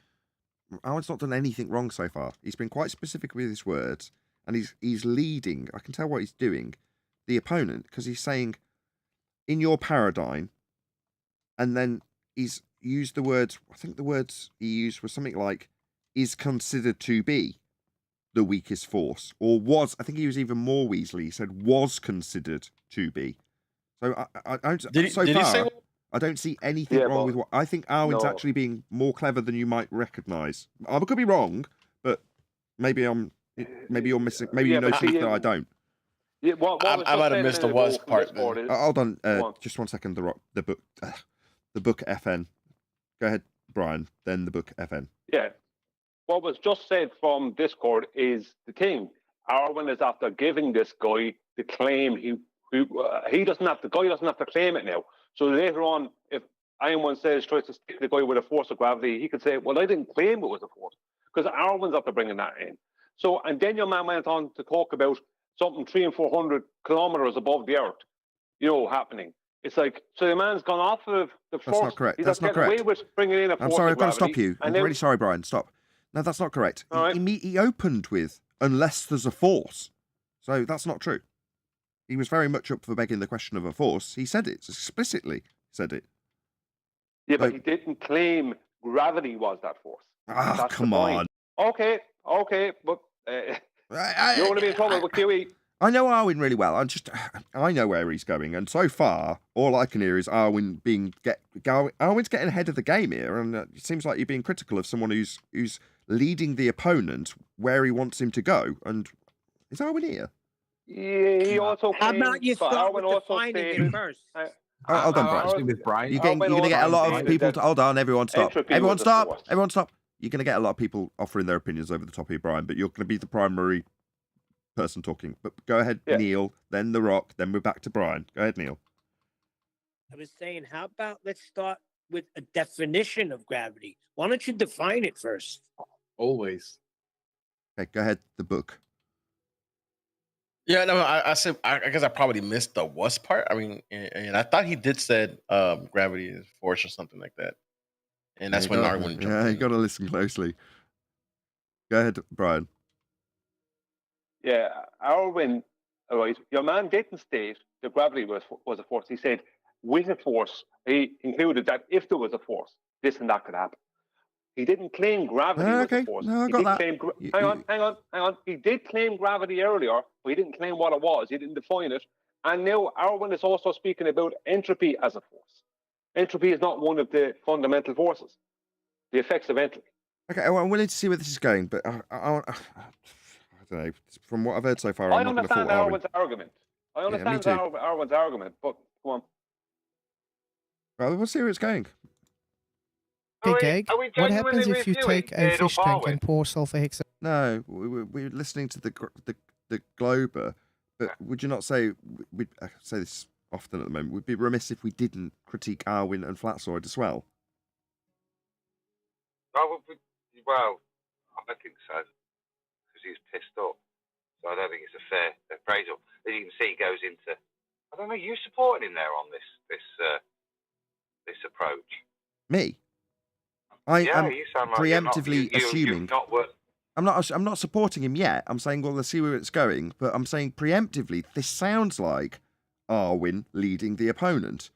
Arwen's not done anything wrong so far. He's been quite specific with his words, and he's leading. I can tell what he's doing. The opponent, because he's saying, in your paradigm, and then he's used the words. I think the words he used were something like, "is considered to be the weakest force," or was. I think he was even more Weasley. He said was considered to be. So Did so he far, say- I don't see anything wrong with what I think. Arwen's no. actually being more clever than you might recognise. I could be wrong, but maybe you're missing. Maybe you know but see, something that I don't. Yeah, what I was might just have said missed in the was vote from part Discord then. is- Hold on, Go on. just 1 second. The book FN. Go ahead, Brian. Then the book FN. Yeah. What was just said from Discord is the thing. Arwen is after giving this guy the claim he doesn't have. The guy doesn't have to claim it now. So later on, if anyone tries to stick the guy with a force of gravity, he could say, "Well, I didn't claim it was a force," because Arwen's after bringing that in. So, and then your man went on to talk about something 300 and 400 kilometers above the Earth, happening. It's like, so the man's gone off of the force. That's not correct. He's That's not getting away correct. with bringing in a I'm force sorry, of I've got to stop gravity, you. I'm and then- really sorry, Brian. Stop. No, that's not correct. All right. He opened with, "unless there's a force." So that's not true. He was very much up for begging the question of a force. He said it explicitly. Said it. Yeah, but he didn't claim gravity was that force. Ah, That's come the point. on. Okay, but you don't want to be in trouble with QE. I know Arwen really well. I know where he's going, and so far, all I can hear is Arwen's getting ahead of the game here, and it seems like you're being critical of someone who's leading the opponent where he wants him to go. And is Arwen here? Yeah, he also How claimed, about you but start Arwen with also defining stated, it first? Hold on, I'm Brian. actually with Brian. You're going to get a lot of people to hold on. Everyone stop. Entropy Everyone was a stop. force. Everyone stop. You're going to get a lot of people offering their opinions over the top of you, Brian, but you're going to be the primary person talking. But go ahead, Yeah. Neil, then The Rock, then we're back to Brian. Go ahead, Neil. I was saying, how about let's start with a definition of gravity? Why don't you define it first? Always. Okay, go ahead, the book. Yeah, no, I said I guess I probably missed the was part. I mean, and I thought he did said gravity is force or something like that, and that's when Arwen jumped Yeah, in. you got to listen closely. Go ahead, Brian. Yeah, Arwen, all right, your man didn't state that gravity was a force. He said with a force, he included that if there was a force, this and that could happen. He didn't claim gravity was Okay, a force. no, I He got did that. claim hang on. He did claim gravity earlier, but he didn't claim what it was. He didn't define it. And now Arwen is also speaking about entropy as a force. Entropy is not one of the fundamental forces. The effects of entropy. Okay, well, I'm willing to see where this is going, but I don't know. From what I've heard so far, I I'm not going to understand fault Arwen. Arwen's argument. I me understand too. Arwen's argument, but come on. Well, we'll see where it's going. Okay, Gag, what happens if you take a fish tank and pour sulfur hexane? No, we're listening to the Glober, but would you not say, I say this often at the moment, we'd be remiss if we didn't critique Arwen and Flatzoid as well? Well, I think so, because he's pissed off. So I don't think it's a fair appraisal. As you can see, he goes into, I don't know, you supporting him there on this approach? Me? I am you sound like preemptively assuming. You've not worked. I'm not supporting him yet. I'm saying, well, let's see where it's going. But I'm saying preemptively, this sounds like Arwen leading the opponent.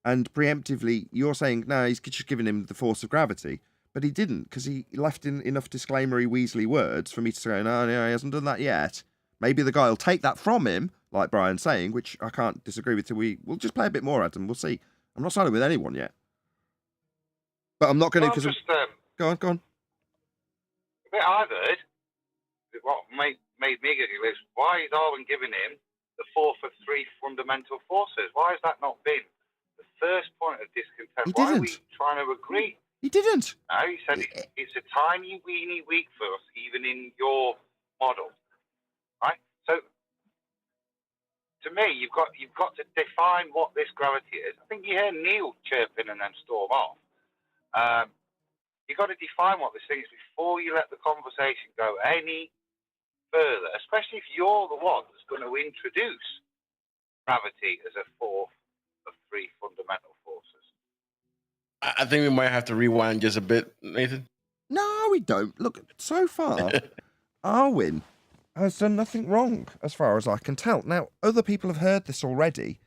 And preemptively, you're saying, no, he's just giving him the force of gravity. But he didn't, because he left in enough disclaimery Weasley words for me to say, no, he hasn't done that yet. Maybe the guy will take that from him, like Brian's saying, which I can't disagree with. We'll just play a bit more, Adam. We'll see. I'm not siding with anyone yet. But I'm not going to, because... Go on. The bit I've heard, what made me giggle is, why is Arwen giving him the fourth of three fundamental forces? Why has that not been the first point of discontent? He Why are didn't. we trying to agree? He didn't. No, he said it's a tiny, weeny weak force, even in your model, right? So, to me, you've got to define what this gravity is. I think you hear Neil chirping and then storm off. You've got to define what this thing is before you let the conversation go any further, especially if you're the one that's going to introduce gravity as a fourth of three fundamental forces. I think we might have to rewind just a bit, Nathan. No, we don't. Look, so far, Arwin has done nothing wrong, as far as I can tell. Now, other people have heard this already.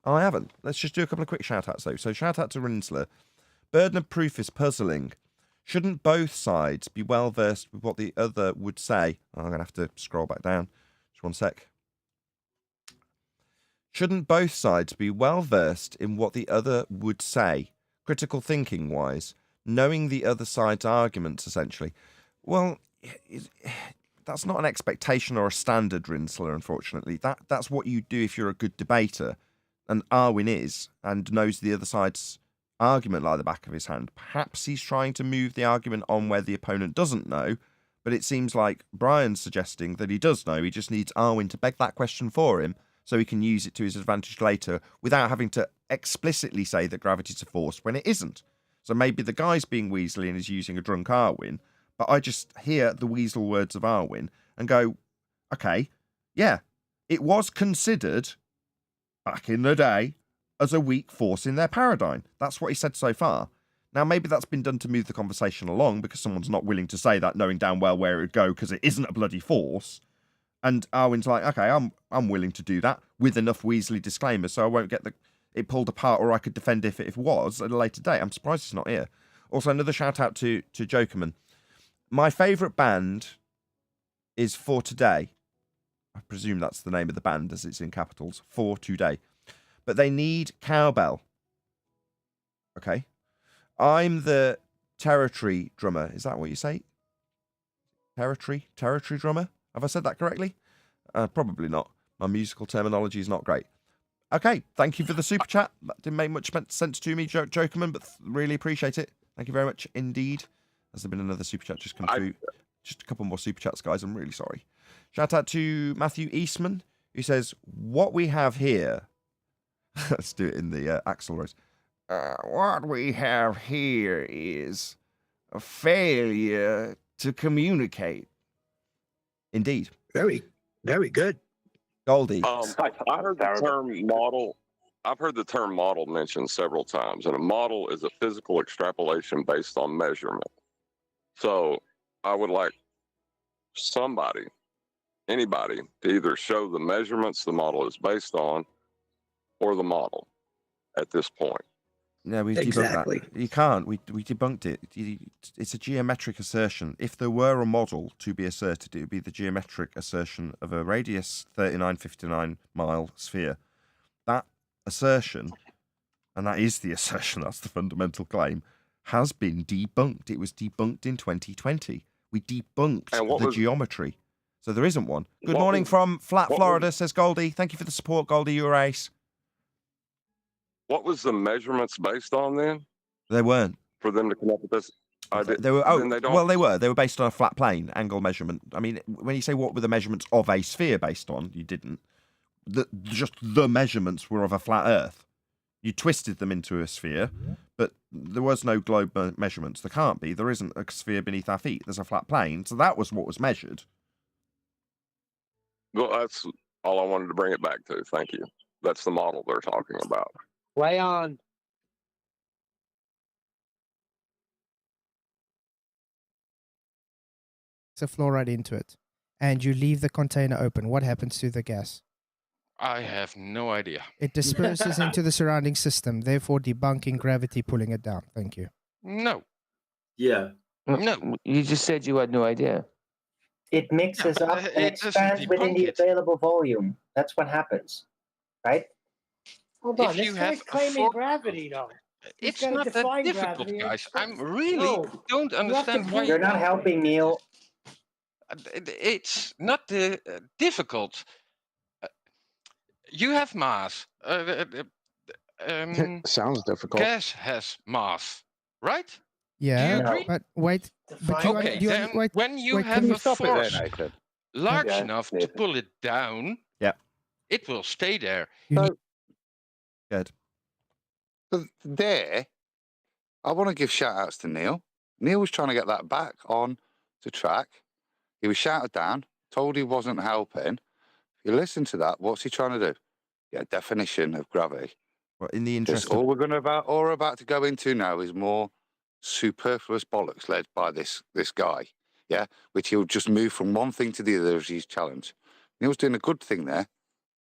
I haven't. Let's just do a couple of quick shout-outs, though. So, shout-out to Rinsler. Burden of proof is puzzling. Shouldn't both sides be well-versed with what the other would say? Oh, I'm going to have to scroll back down. Just one sec. Shouldn't both sides be well-versed in what the other would say, critical thinking-wise, knowing the other side's arguments, essentially? Well, that's not an expectation or a standard, Rinsler, unfortunately. That's what you do if you're a good debater. And Arwin is, and knows the other side's argument like the back of his hand. Perhaps he's trying to move the argument on where the opponent doesn't know, but it seems like Brian's suggesting that he does know. He just needs Arwin to beg that question for him so he can use it to his advantage later without having to explicitly say that gravity's a force when it isn't. So maybe the guy's being weaselly and is using a drunk Arwin, but I just hear the weasel words of Arwin and go, okay, yeah, it was considered back in the day as a weak force in their paradigm. That's what he said so far. Now, maybe that's been done to move the conversation along because someone's not willing to say that, knowing damn well where it would go because it isn't a bloody force. And Arwin's like, okay, I'm willing to do that with enough Weasley disclaimers so I won't get it pulled apart, or I could defend if it was at a later date. I'm surprised it's not here. Also, another shout out to Jokerman. My favourite band is For Today. I presume that's the name of the band as it's in capitals. For Today. But they need cowbell. Okay. I'm the territory drummer. Is that what you say? Territory drummer? Have I said that correctly? Probably not. My musical terminology is not great. Okay, thank you for the super chat. That didn't make much sense to me, Jokerman, but really appreciate it. Thank you very much indeed. Has there been another super chat just come through? Just a couple more super chats, guys. I'm really sorry. Shout out to Matthew Eastman, who says, what we have here... Let's do it in the Axel Rose. What we have here is a failure to communicate. Indeed. Very, very good. Goldie. I heard the term model. I've heard the term model mentioned several times, and a model is a physical extrapolation based on measurement. So I would like anybody, to either show the measurements the model is based on or the model at this point. No, we debunked that. You can't. We debunked it. It's a geometric assertion. If there were a model to be asserted, it would be the geometric assertion of a radius 3959 mile sphere. That assertion, and that is the assertion, that's the fundamental claim, has been debunked. It was debunked in 2020. We debunked the geometry. So there isn't one. Good morning from Flat Florida, says Goldie. Thank you for the support, Goldie. You're a ace. What was the measurements based on then? They weren't. For them to come up with this? They were. They were based on a flat plane angle measurement. I mean, when you say what were the measurements of a sphere based on, you didn't. Just the measurements were of a flat Earth. You twisted them into a sphere, but there was no globe measurements. There can't be. There isn't a sphere beneath our feet. There's a flat plane. So that was what was measured. Well, that's all I wanted to bring it back to. Thank you. That's the model they're talking about. Play on. A fluoride into it, and you leave the container open. What happens to the gas? I have no idea. It disperses into the surrounding system, therefore debunking gravity pulling it down. Thank you. No. Yeah. No. You just said you had no idea. It mixes up and expands within the available volume. That's what happens, right? Hold on, this guy's claiming gravity, though. It's not that difficult, guys. I'm really don't understand why you're not helping, Neil. It's not difficult. You have mass. Sounds difficult. Gas has mass, right? Yeah, do you agree? But wait. But when you have a force large enough to pull it down, it will stay there. Good. So there, I want to give shout outs to Neil. Neil was trying to get that back on to track. He was shouted down, told he wasn't helping. If you listen to that, what's he trying to do? Get a definition of gravity. Well, in the Because interest all of... we're about to go into now is more superfluous bollocks led by this guy, yeah, which he'll just move from one thing to the other as he's challenged. Neil's doing a good thing there.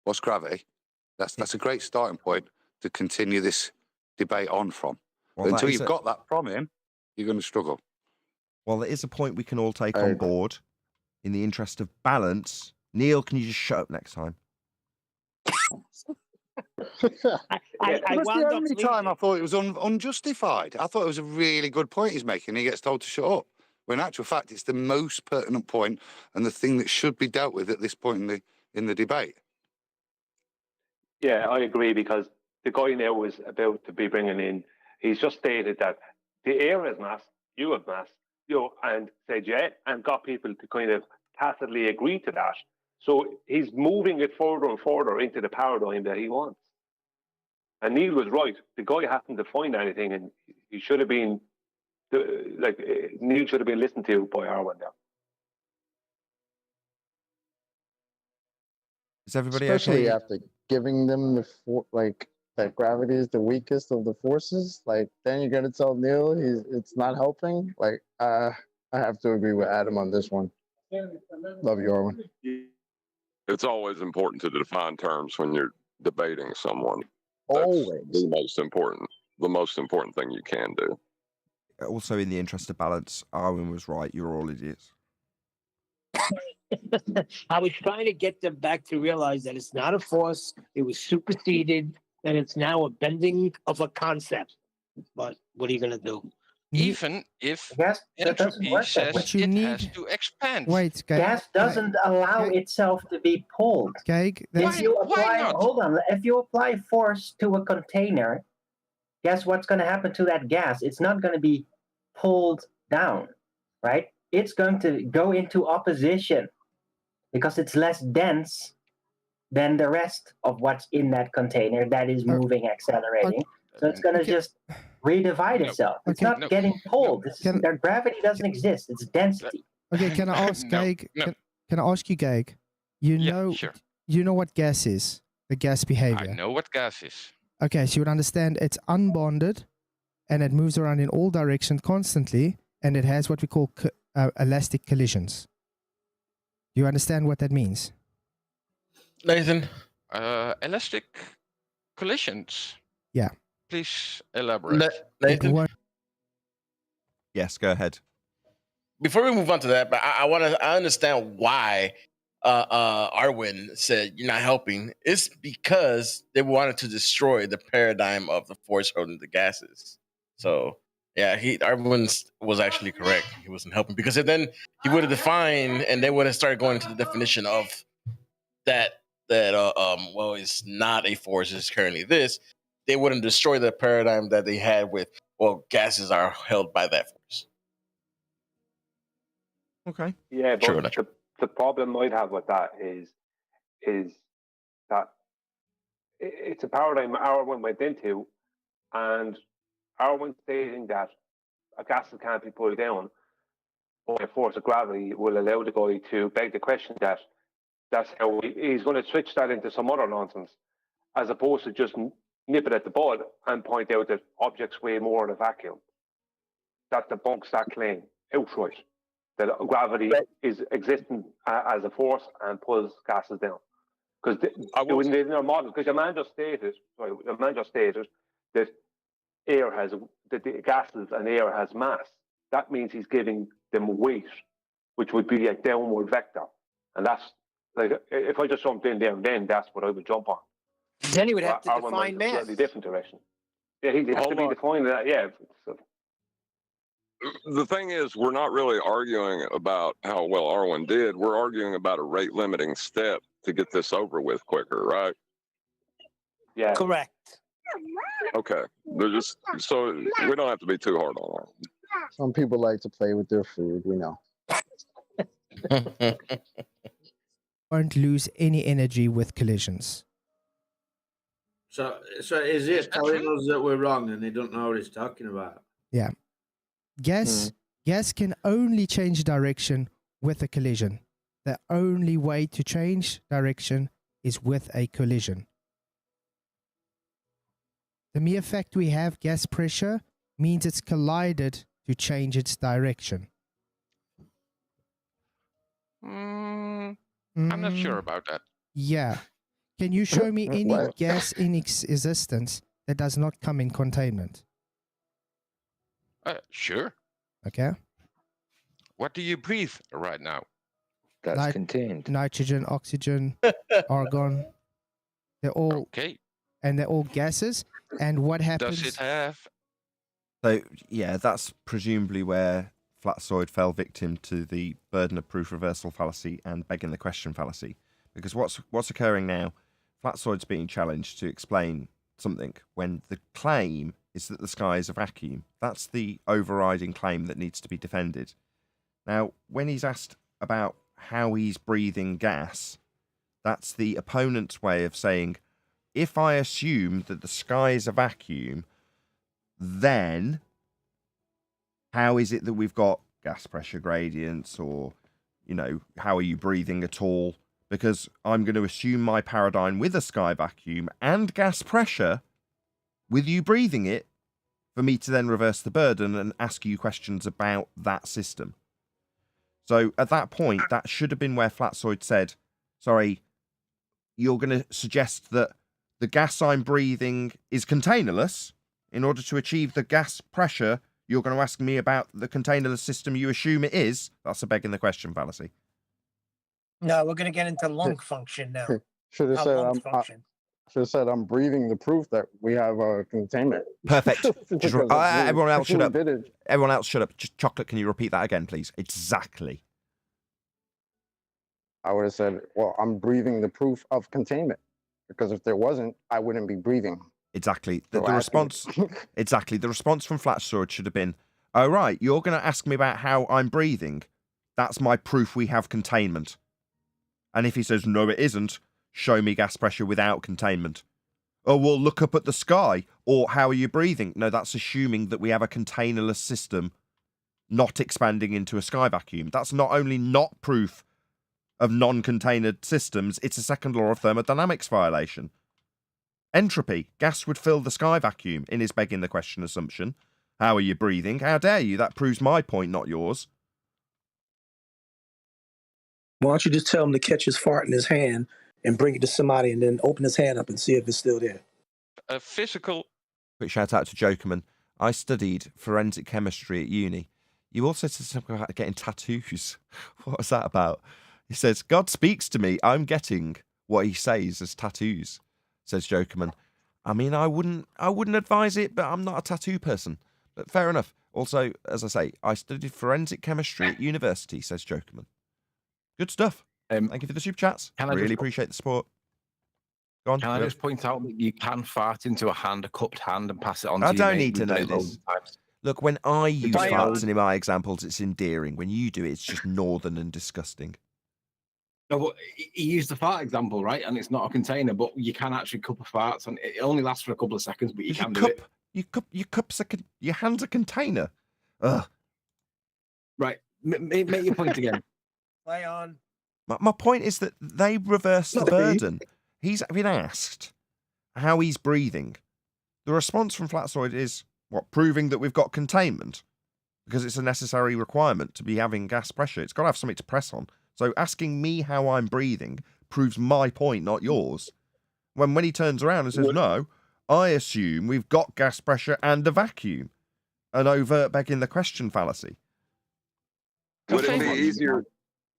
What's gravity? That's a great starting point to continue this debate on from. Well, Until you've got that from him, you're going to struggle. Well, it is a point we can all take on board. In the interest of balance, Neil, can you just shut up next time? That's the only time I thought it was unjustified. I thought it was a really good point he's making. He gets told to shut up. When in actual fact, it's the most pertinent point and the thing that should be dealt with at this point in the debate. Yeah, I agree, because the guy now was about to be bringing in, he's just stated that the air has mass, you have mass, and said yeah, and got people to kind of tacitly agree to that. So he's moving it further and further into the paradigm that he wants. And Neil was right. The guy hasn't defined anything, and he should have been, Neil should have been listened to by Arwen there. Is everybody Especially okay? after giving them that gravity is the weakest of the forces. Like, then you're gonna tell Neil it's not helping. Like, I have to agree with Adam on this one. Love you, Arwen. It's always important to define terms when you're debating someone. Always. The most important thing you can do. Also, in the interest of balance, Arwen was right. You're all idiots. I was trying to get them back to realize that it's not a force. It was superseded, and it's now a bending of a concept. But what are you going to do? Even if entropy says it has to expand. Wait, gas doesn't allow itself to be pulled. If you apply, hold on, if you apply force to a container, guess what's going to happen to that gas? It's not going to be pulled down, right? It's going to go into opposition because it's less dense than the rest of what's in that container that is moving, accelerating. So it's going to just redivide itself. It's not getting pulled. Their gravity doesn't exist. It's density. Okay, can I ask Gaig? Can I ask you, Gaig? You know what gas is? The gas behavior. I know what gas is. Okay, so you would understand it's unbonded, and it moves around in all directions constantly, and it has what we call elastic collisions. Do you understand what that means? Nathan? Elastic collisions. Yeah. Please elaborate. Nathan? Yes, go ahead. Before we move on to that, but I understand why Arwen said you're not helping. It's because they wanted to destroy the paradigm of the force holding the gases. So yeah, Arwen was actually correct. He wasn't helping because then he would have defined, and they would have started going into the definition of that well, it's not a force, it's currently this. They wouldn't destroy the paradigm that they had with, well, gases are held by that force. Okay. Yeah, but the problem I'd have with that is that it's a paradigm Arwen went into, and Arwen stating that a gas that can't be pulled down by a force of gravity will allow the guy to beg the question that that's how he's going to switch that into some other nonsense, as opposed to just nip it at the bud and point out that objects weigh more in a vacuum. That debunks that claim outright, that gravity is existing as a force and pulls gases down. Because in our model, because the man just stated that that the gases and air has mass. That means he's giving them weight, which would be a downward vector. And that's like, if I just jumped in there and then, that's what I would jump on. Then he would have to define mass. Slightly different direction. Yeah, he has to be defining that. Yeah. The thing is, we're not really arguing about how well Arwen did. We're arguing about a rate limiting step to get this over with quicker, right? Yeah. Correct. Okay. They're just so we don't have to be too hard on them. Some people like to play with their food, we know. Won't lose any energy with collisions. So is it telling us that we're wrong and they don't know what it's talking about? Yeah. Gas can only change direction with a collision. The only way to change direction is with a collision. The mere fact we have gas pressure means it's collided to change its direction. I'm not sure about that. Yeah. Can you show me any gas in existence that does not come in containment? Sure. Okay. What do you breathe right now? That's contained. Nitrogen, oxygen, argon. They're all okay. And they're all gases. And what happens? Does it have? So yeah, that's presumably where Flatzoid fell victim to the burden of proof reversal fallacy and begging the question fallacy. Because what's occurring now? Flatzoid's being challenged to explain something when the claim is that the sky is a vacuum. That's the overriding claim that needs to be defended. Now, when he's asked about how he's breathing gas, that's the opponent's way of saying, if I assume that the sky is a vacuum, then how is it that we've got gas pressure gradients, or, you know, how are you breathing at all? Because I'm going to assume my paradigm with a sky vacuum and gas pressure, with you breathing it, for me to then reverse the burden and ask you questions about that system. So at that point, that should have been where Flatzoid said, sorry, you're going to suggest that the gas I'm breathing is containerless. In order to achieve the gas pressure, you're going to ask me about the containerless system you assume it is. That's a begging the question fallacy. No, we're going to get into lung function now. Should have How said lungs function. should have said I'm breathing the proof that we have a containment. Perfect. Just everyone else shut up. Did it. Everyone else shut up. Chocolate, can you repeat that again, please? Exactly. I would have said, well, I'm breathing the proof of containment, because if there wasn't, I wouldn't be breathing. Exactly. The response. Exactly. The response from Flatzoid should have been, "Oh right, you're going to ask me about how I'm breathing. That's my proof we have containment." And if he says no, it isn't, show me gas pressure without containment. Oh, well, look up at the sky. Or how are you breathing? No, that's assuming that we have a containerless system, not expanding into a sky vacuum. That's not only not proof of non-containered systems, it's a second law of thermodynamics violation. Entropy. Gas would fill the sky vacuum in his begging the question assumption. How are you breathing? How dare you? That proves my point, not yours. Why don't you just tell him to catch his fart in his hand and bring it to somebody and then open his hand up and see if it's still there? A physical... Quick shout out to Jokerman. I studied forensic chemistry at uni. You also said something about getting tattoos. What was that about? He says, God speaks to me. I'm getting what he says as tattoos, says Jokerman. I mean, I wouldn't advise it, but I'm not a tattoo person. But fair enough. Also, as I say, I studied forensic chemistry at university, says Jokerman. Good stuff. Thank you for the super chats. Really appreciate the support. Go on. Can I just point out that you can fart into a cupped hand and pass it on to I your don't mate? need to We've done know it loads this. of times. Look, when I use I farts in my examples, it's endearing. When you do it, it's just northern and disgusting. No, but he used the fart example, right? And it's not a container, but you can actually cup a farts, and it only lasts for a couple of seconds, but you can do it. Your hand's a container. Ugh. Right, make your point again. Play on. My point is that they reverse the burden. He's been asked how he's breathing. The response from Flatzoid is, what, proving that we've got containment? Because it's a necessary requirement to be having gas pressure. It's got to have something to press on. So asking me how I'm breathing proves my point, not yours. When he turns around and says, no, I assume we've got gas pressure and a vacuum. An overt begging the question fallacy. Would it be easier?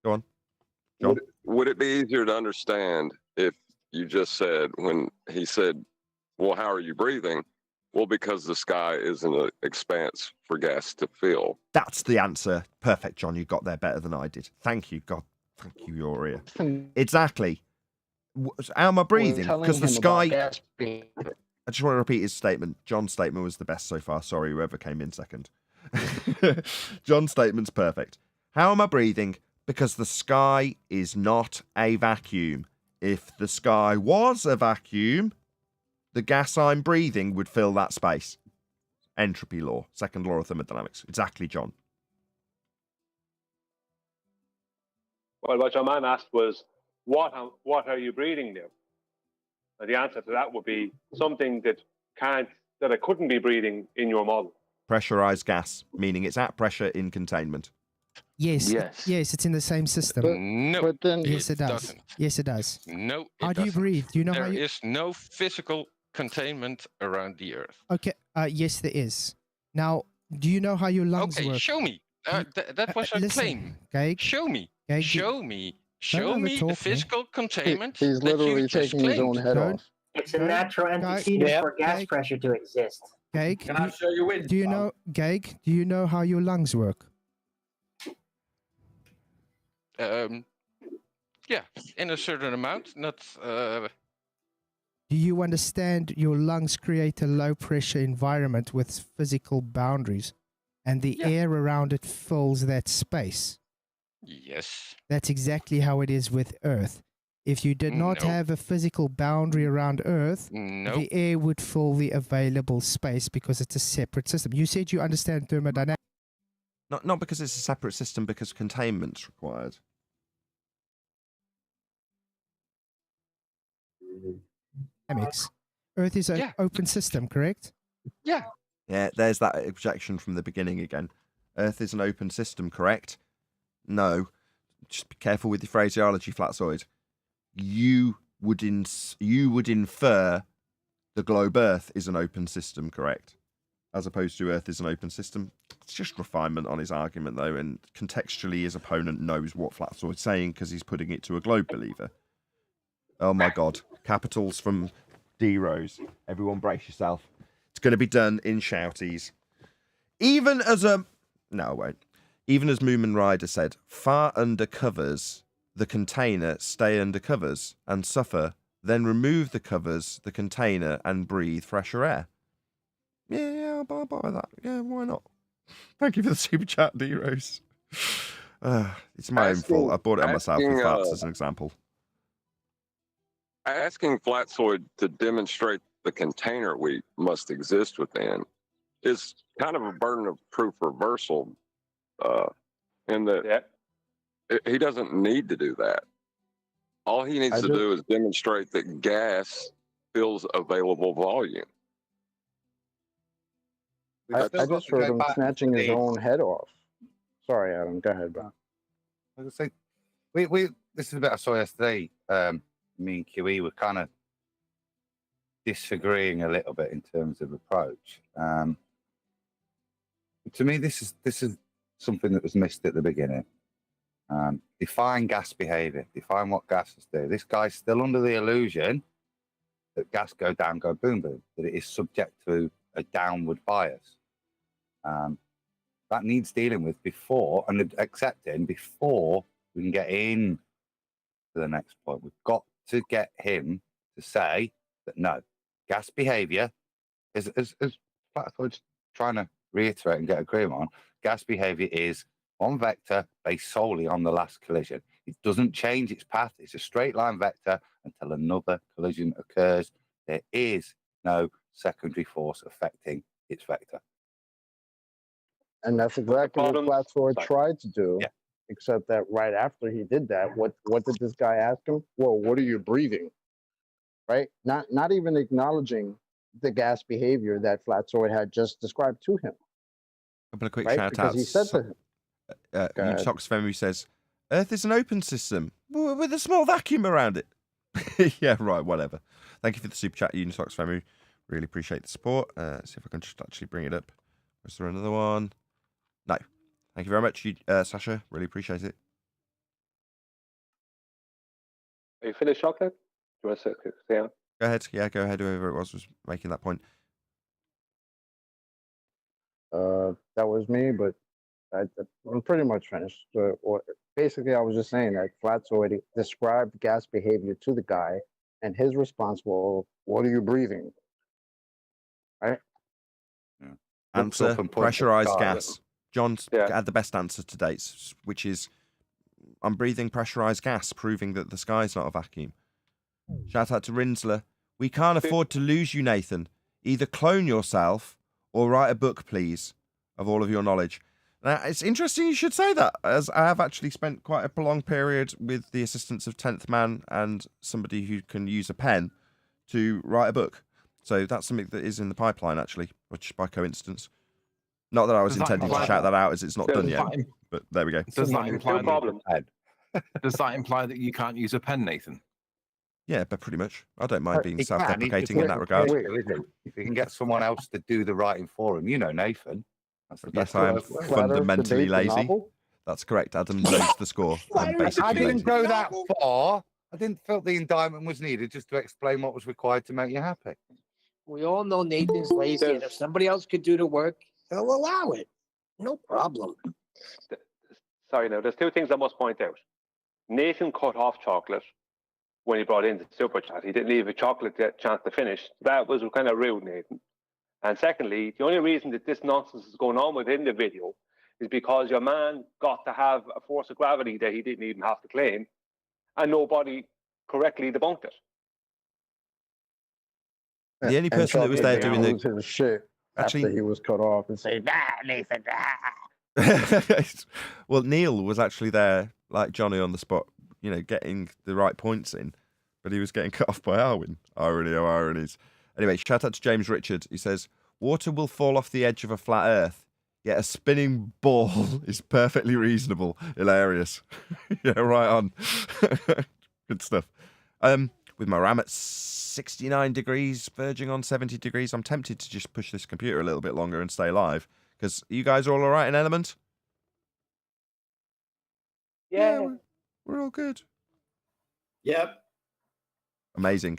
Go on. John? Would it be easier to understand if you just said, when he said, well, how are you breathing? Well, because the sky isn't an expanse for gas to fill. That's the answer. Perfect, John. You got there better than I did. Thank you, God. Thank you, your ear. Exactly. How am I breathing? Because the sky... I just want to repeat his statement. John's statement was the best so far. Sorry, whoever came in second. John's statement's perfect. How am I breathing? Because the sky is not a vacuum. If the sky was a vacuum, the gas I'm breathing would fill that space. Entropy law, second law of thermodynamics. Exactly, John. Well, what your man asked was, what are you breathing now? And the answer to that would be something that can't that it couldn't be breathing in your model? Pressurized gas, meaning it's at pressure in containment. Yes. Yes, it's in the same system. No, But then Yes, it does. doesn't. Yes, it does. No, it How do you doesn't. breathe? Do you know how There you? is no physical containment around the Earth. Okay. Yes, there is. Now, do you know how your lungs Okay, work? show me. That was a listen, claim. Geig, Show me. Geig, Show me. don't Show me the overtalk me. physical containment He's that you literally just taking his own claimed. head Don't- off. It's a Geig, natural Geig, antecedent for gas Geig, pressure to exist. Geig, Can I show you wins? do you know, Geig, do you know how your lungs work? Yeah, in a certain amount, not. Do you understand your lungs create a low pressure environment with physical boundaries and the air around it fills that space? Yes. That's exactly how it is with Earth. If you did not No. have a physical boundary around Earth, No. the air would fill the available space because it's a separate system. You said you understand thermodynamics. Not because it's a separate system, because containment's required. Earth is an open system, correct? Yeah. Yeah, there's that objection from the beginning again. Earth is an open system, correct? No. Just be careful with your phraseology, Flatzoid. You would infer the globe Earth is an open system, correct? As opposed to Earth is an open system. It's just refinement on his argument, though, and contextually his opponent knows what Flatzoid's saying because he's putting it to a globe believer. Oh my God. Capitals from D-Rose. Everyone brace yourself. It's going to be done in shouties. Even as a... No, I won't. Even as Moomin Rider said, far under covers, the container stay under covers and suffer, then remove the covers, the container, and breathe fresher air. Yeah, I'll buy that. Yeah, why not? Thank you for the super chat, D-Rose. It's my own fault. I bought it on myself with facts as an example. Asking Flatzoid to demonstrate the container we must exist within is kind of a burden of proof reversal, in that he doesn't need to do that. All he needs to do is demonstrate that gas fills available volume. I just heard him snatching his own head off. Sorry, Adam. Go ahead, bro. I was gonna say, this is a bit I saw yesterday. Me and QE were kind of disagreeing a little bit in terms of approach. To me, this is something that was missed at the beginning. Define gas behavior. Define what gases do. This guy's still under the illusion that gas go down, go boom, boom. That it is subject to a downward bias. That needs dealing with before and accepting before we can get in to the next point. We've got to get him to say that no, gas behavior is Flatzoid's trying to reiterate and get agreement on. Gas behavior is one vector based solely on the last collision. It doesn't change its path. It's a straight line vector until another collision occurs. There is no secondary force affecting its vector. And that's exactly what Flatzoid tried to do. Yeah. Except that right after he did that, what did this guy ask him? Well, what are you breathing? Right? Not even acknowledging the gas behavior that Flatzoid had just described to him. A couple of quick Right? shout Because outs. he said to him, Unitox Femu says, Earth is an open system with a small vacuum around it. Yeah, right, whatever. Thank you for the super chat, Unitox Femu. Really appreciate the support. See if I can just actually bring it up. Was there another one? No. Thank you very much, Sasha. Really appreciate it. Are you finished, Chocolate? Do you want to say on? Go ahead. Yeah, go ahead. Whoever it was making that point. that was me, but I'm pretty much finished. Basically, I was just saying that Flatzoid described gas behavior to the guy, and his response was, "What are you breathing?" Right? Yeah. Answer: pressurized gas. John's had the best answer to date, which is, I'm breathing pressurized gas, proving that the sky's not a vacuum. Shout out to Rinsler. We can't afford to lose you, Nathan. Either clone yourself or write a book, please, of all of your knowledge. Now, it's interesting you should say that, as I have actually spent quite a prolonged period with the assistance of 10th Man and somebody who can use a pen to write a book. So that's something that is in the pipeline, actually, which by coincidence. Not that I was Does that intending to imply shout that- that out, as it's not Does done yet. that im- But there we go. Does that imply problem. Does that imply that you can't use a pen, Nathan? Yeah, but pretty much. I don't mind being He can, self-deprecating in that regard. If he can get someone else to do the writing for him, you know, Nathan. That's the Yes, best I am word for it. fundamentally lazy. That's correct. Adam knows the score. I'm I basically didn't lazy. go that far. I didn't feel the indictment was needed just to explain what was required to make you happy. We all know Nathan's lazy, and if somebody else could do the work, they'll allow it. No problem. Sorry, now, there's two things I must point out. Nathan cut off chocolate when he brought in the super chat. He didn't leave a chocolate chance to finish. That was kind of rude, Nathan. And secondly, the only reason that this nonsense is going on within the video is because your man got to have a force of gravity that he didn't even have to claim, and nobody correctly debunked it. The only person that was there doing the his shit actually after he was cut off and say, Nathan. well, Neil was actually there, like Johnny on the spot, you know, getting the right points in, but he was getting cut off by Arwin. Irony of ironies. Anyway, shout out to James Richard. He says, water will fall off the edge of a flat earth, yet a spinning ball is perfectly reasonable. Hilarious. Yeah, right on. Good stuff. With my RAM at 69 degrees, verging on 70 degrees, I'm tempted to just push this computer a little bit longer and stay live. Because you guys are all right in Element? Yeah. We're all good. Yep. Amazing.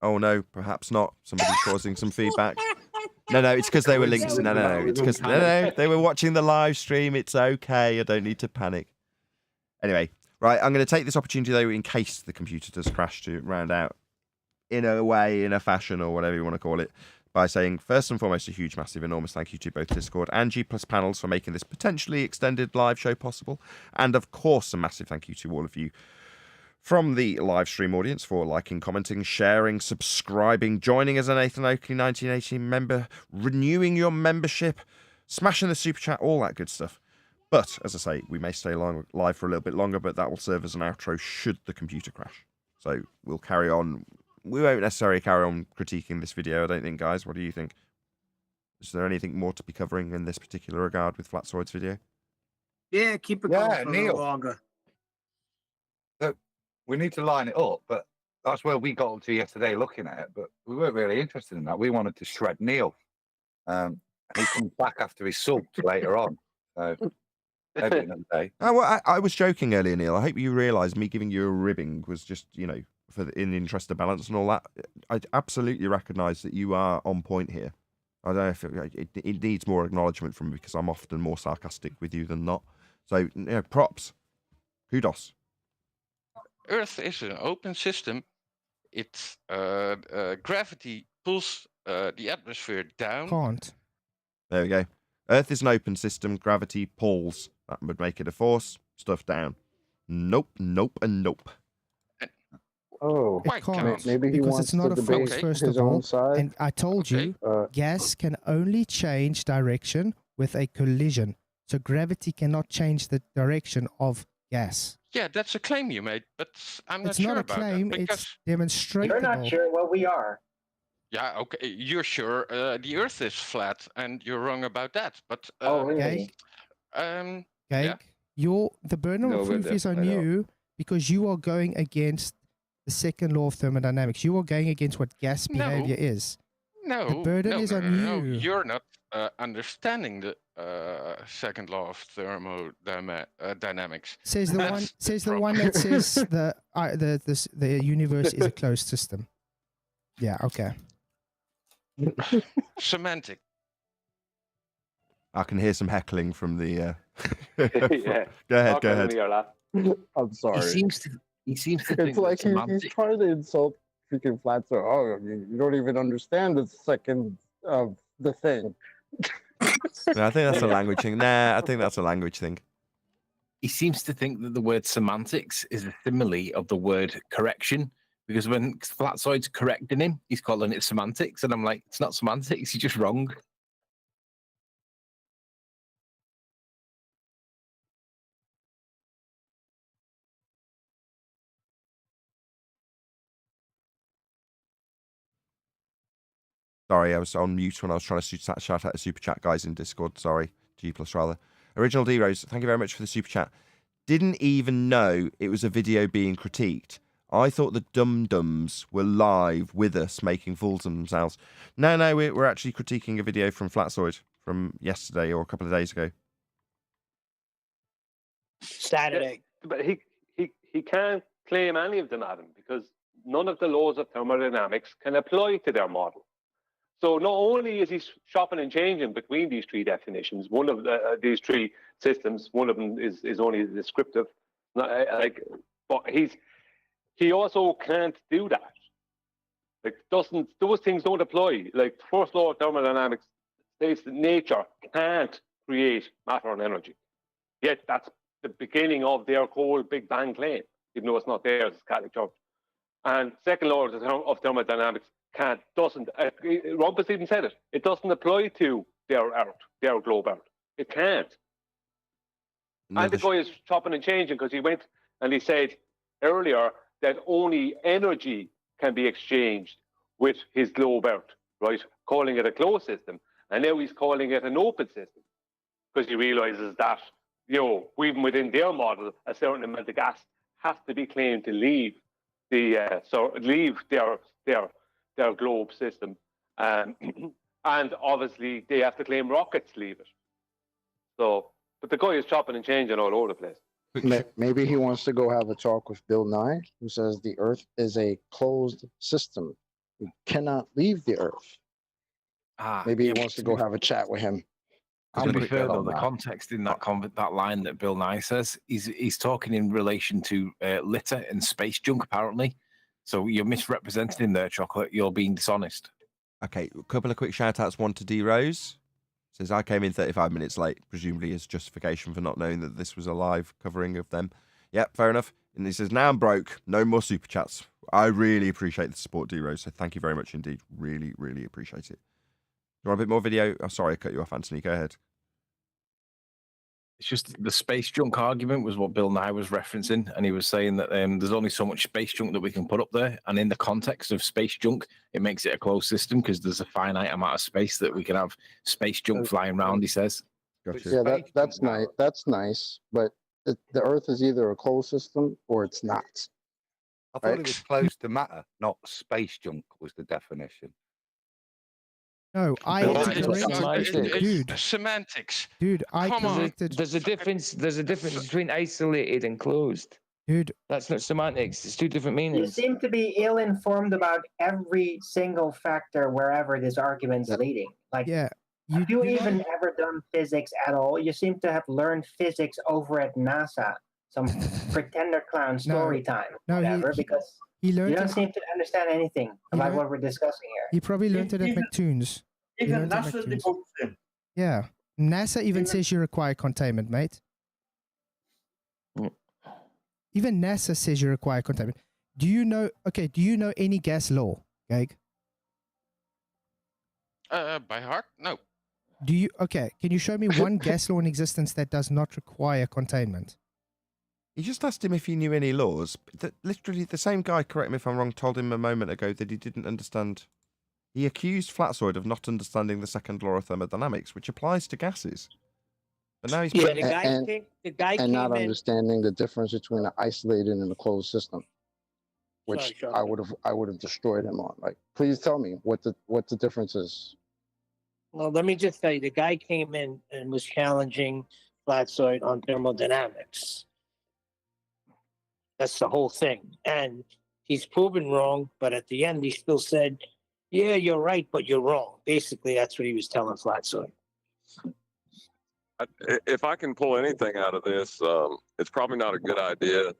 Oh, no, perhaps not. Somebody's causing some feedback. No, it's because they were linked. No. It's because they were watching the live stream. It's okay. I don't need to panic. Anyway, right, I'm going to take this opportunity, though, in case the computer does crash, to round out in a way, in a fashion, or whatever you want to call it, by saying, first and foremost, a huge, massive, enormous thank you to both Discord and G Plus Panels for making this potentially extended live show possible. And, of course, a massive thank you to all of you from the live stream audience for liking, commenting, sharing, subscribing, joining as a Nathan Oakley 1980 member, renewing your membership, smashing the super chat, all that good stuff. But, as I say, we may stay live for a little bit longer, but that will serve as an outro should the computer crash. So we'll carry on. We won't necessarily carry on critiquing this video, I don't think, guys. What do you think? Is there anything more to be covering in this particular regard with Flatzoid's video? Yeah, keep it going for a little longer. Look, we need to line it up, but that's where we got up to yesterday looking at it, but we weren't really interested in that. We wanted to shred Neil. He comes back after he's sulked later on. So maybe another day. I was joking earlier, Neil. I hope you realise me giving you a ribbing was just, you know, in the interest of balance and all that. I absolutely recognise that you are on point here. I don't know if it needs more acknowledgement from me because I'm often more sarcastic with you than not. So, you know, props. Kudos. Earth is an open system. It's gravity pulls the atmosphere down. Can't. There we go. Earth is an open system. Gravity pulls. That would make it a force. Stuff down. Nope, and nope. Oh, It can't, maybe he because wants it's not to a force, debate first his of all. own side. And I told you, gas can only change direction with a collision. So gravity cannot change the direction of gas. Yeah, that's a claim you made, but I'm not It's sure not a about claim, that. it's demonstrable. You're not sure what we are. Yeah, okay, you're sure the Earth is flat, and you're wrong about that. But Okay. yeah. The burden of proof is on you because you are going against the second law of thermodynamics. You are going against what gas behavior is. No, the burden is on you. You're not understanding the second law of thermodynamics. Says the one. Says the one that says the universe is a closed system. Yeah. Okay. Semantic. I can hear some heckling from the. Yeah. Go ahead. I'm sorry. He seems to It's think like that he's trying to insult freaking Flatzoid. Oh, you don't even understand the second of the thing. No, I think that's a language thing. Nah, I think that's a language thing. He seems to think that the word semantics is a simile of the word correction, because when Flatzoid's correcting him, he's calling it semantics, and I'm like, it's not semantics, you're just wrong. Sorry, I was on mute when I was trying to shout out the super chat guys in Discord. Sorry, G plus rather. Original D Rose, thank you very much for the super chat. Didn't even know it was a video being critiqued. I thought the dum-dums were live with us making fools of themselves. No, we're actually critiquing a video from Flat Zoid from yesterday or a couple of days ago. Saturday. Yeah, but he can't claim any of them, Adam, because none of the laws of thermodynamics can apply to their model. So not only is he shopping and changing between these three definitions, one of these three systems, one of them is only descriptive, but he also can't do that. Like those things don't apply. Like the first law of thermodynamics states that nature can't create matter and energy. Yet that's the beginning of their whole Big Bang claim, even though it's not theirs, it's Catholic Church. And second law of thermodynamics doesn't. Rumpus even said it. It doesn't apply to their Earth, their globe Earth. It can't. And the guy is chopping and changing because he went and he said earlier that only energy can be exchanged with his globe Earth, right? Calling it a closed system. And now he's calling it an open system because he realizes that, even within their model, a certain amount of gas has to be claimed to leave their globe system, and obviously they have to claim rockets leave it. So, but the guy is chopping and changing all over the place. Maybe he wants to go have a talk with Bill Nye, who says the Earth is a closed system. We cannot leave the Earth. Maybe he wants to go have a chat with him. To be fair, though, the context in that line that Bill Nye says, he's talking in relation to litter and space junk, apparently. So you're misrepresenting him there, Chocolate. You're being dishonest. Okay, a couple of quick shout-outs. One to D Rose. Says, I came in 35 minutes late, presumably as justification for not knowing that this was a live covering of them. Yep, fair enough. And he says, now I'm broke. No more super chats. I really appreciate the support, D Rose. So thank you very much indeed. Really, really appreciate it. You want a bit more video? Oh, sorry, I cut you off, Anthony. Go ahead. It's just the space junk argument was what Bill Nye was referencing, and he was saying that there's only so much space junk that we can put up there, and in the context of space junk, it makes it a closed system because there's a finite amount of space that we can have space junk flying around, he says. Gotcha. Yeah, that's nice. That's nice, but the Earth is either a closed system or it's not. I thought it was closed to matter, not space junk was the definition. No, dude. Semantics. Dude, There's a difference. There's a difference between isolated and closed. Dude, that's not semantics. It's two different meanings. You seem to be ill-informed about every single factor wherever this argument's leading. Like, have you even ever done physics at all? You seem to have learned physics over at NASA. Some pretender clown story time, because you don't seem to understand anything about what we're discussing here. He probably learned it at McToons. Even NASA did both of them. Yeah. NASA even says you require containment, mate. Even NASA says you require containment. Do you know any gas law, Gag? By heart? No. Can you show me one gas law in existence that does not require containment? He just asked him if he knew any laws. Literally, the same guy, correct me if I'm wrong, told him a moment ago that he didn't understand. He accused Flatzoid of not understanding the second law of thermodynamics, which applies to gases. But now he's not understanding the difference between an isolated and a closed system, which I would have destroyed him on. Like, please tell me what the difference is. Well, let me just tell you, the guy came in and was challenging Flatzoid on thermodynamics. That's the whole thing. And he's proven wrong, but at the end, he still said, yeah, you're right, but you're wrong. Basically, that's what he was telling Flatzoid. If I can pull anything out of this, it's probably not a good idea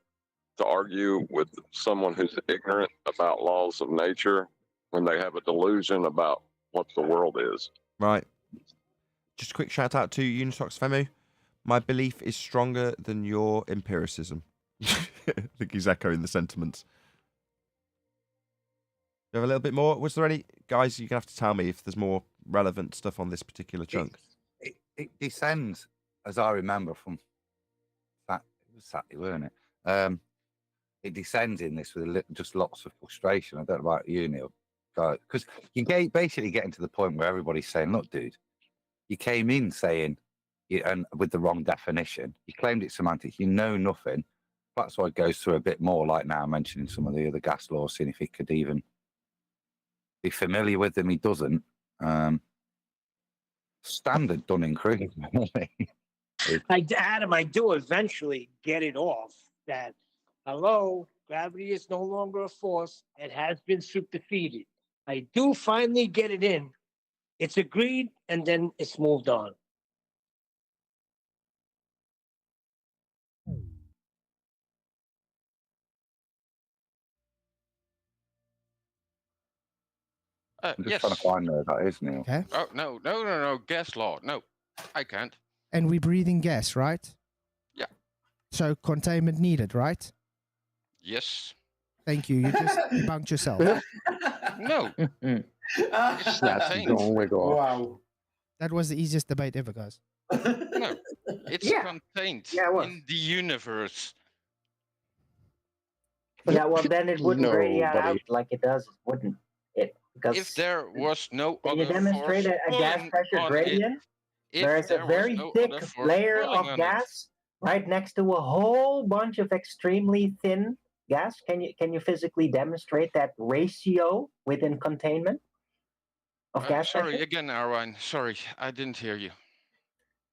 to argue with someone who's ignorant about laws of nature when they have a delusion about what the world is. Right. Just a quick shout out to Unitox Femu. My belief is stronger than your empiricism. I think he's echoing the sentiments. Do you have a little bit more? Was there any, guys, you're going to have to tell me if there's more relevant stuff on this particular chunk. It descends, as I remember, from that. It was Saturday, weren't it? It descends in this with just lots of frustration. I don't know about you, Neil. Because you basically getting to the point where everybody's saying, look, dude, you came in saying, and with the wrong definition, you claimed it's semantics, you know nothing. That's why it goes through a bit more, like now mentioning some of the other gas laws, seeing if he could even be familiar with them. He doesn't. Standard Dunning-Kruger. Adam, I do eventually get it off that, hello, gravity is no longer a force. It has been superseded. I do finally get it in. It's agreed, and then it's moved on. I'm just yes. trying to find where that is, Neil. Okay. Oh, no. Gas law. No, I can't. And we're breathing gas, right? Yeah. So containment needed, right? Yes. Thank you. You just debunked yourself. No. It's contained. Wow. That was the easiest debate ever, guys. No, it's contained in the universe. Yeah, well, then it wouldn't radiate out like it does, wouldn't it? Because if there was no can you other demonstrate force a gas pressure gradient? There's a very thick layer of gas right next to a whole bunch of extremely thin gas. Can you physically demonstrate that ratio within containment of gas sorry pressure? again, Arwine. Sorry, I didn't hear you.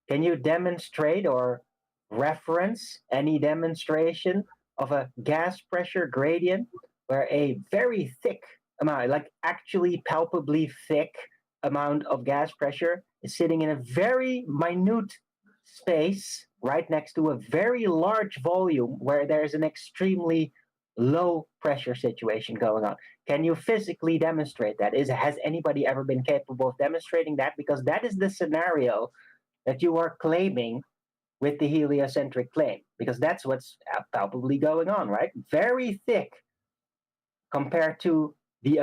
Can you demonstrate or reference any demonstration of a gas pressure gradient where a very thick amount, like actually palpably thick amount of gas pressure is sitting in a very minute space right next to a very large volume where there's an extremely low pressure situation going on? Can you physically demonstrate that? Has anybody ever been capable of demonstrating that? Because that is the scenario that you are claiming with the heliocentric claim, because that's what's palpably going on, right? Very thick compared to the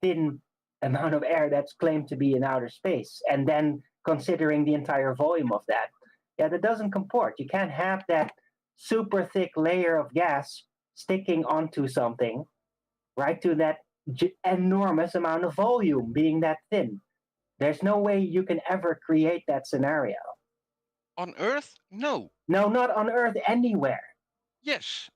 thin amount of air that's claimed to be in outer space. And then considering the entire volume of that, that doesn't comport. You can't have that super thick layer of gas sticking onto something, right, to that enormous amount of volume being that thin. There's no way you can ever create that scenario. On Earth? No. No, not on Earth, anywhere. Yes.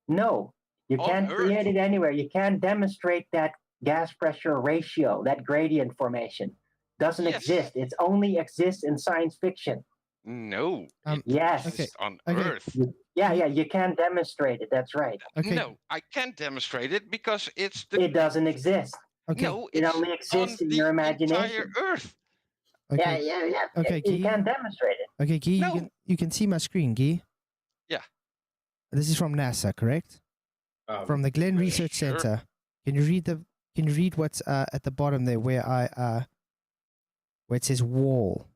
No, you can't create it anywhere. You can't demonstrate that gas pressure ratio, that gradient formation. Doesn't exist. It only exists in science fiction. No. Yes. It's on Earth. Yeah, you can demonstrate it. That's right. No, I can't demonstrate it because it doesn't exist. No, it only exists in your imagination. Entire Earth. Okay. Yeah. Okay, you can't demonstrate it. Okay, Guy, you can see my screen, Guy. Yeah. This is from NASA, correct? From the Glenn Research Center. Can you read what's at the bottom there where it says wall?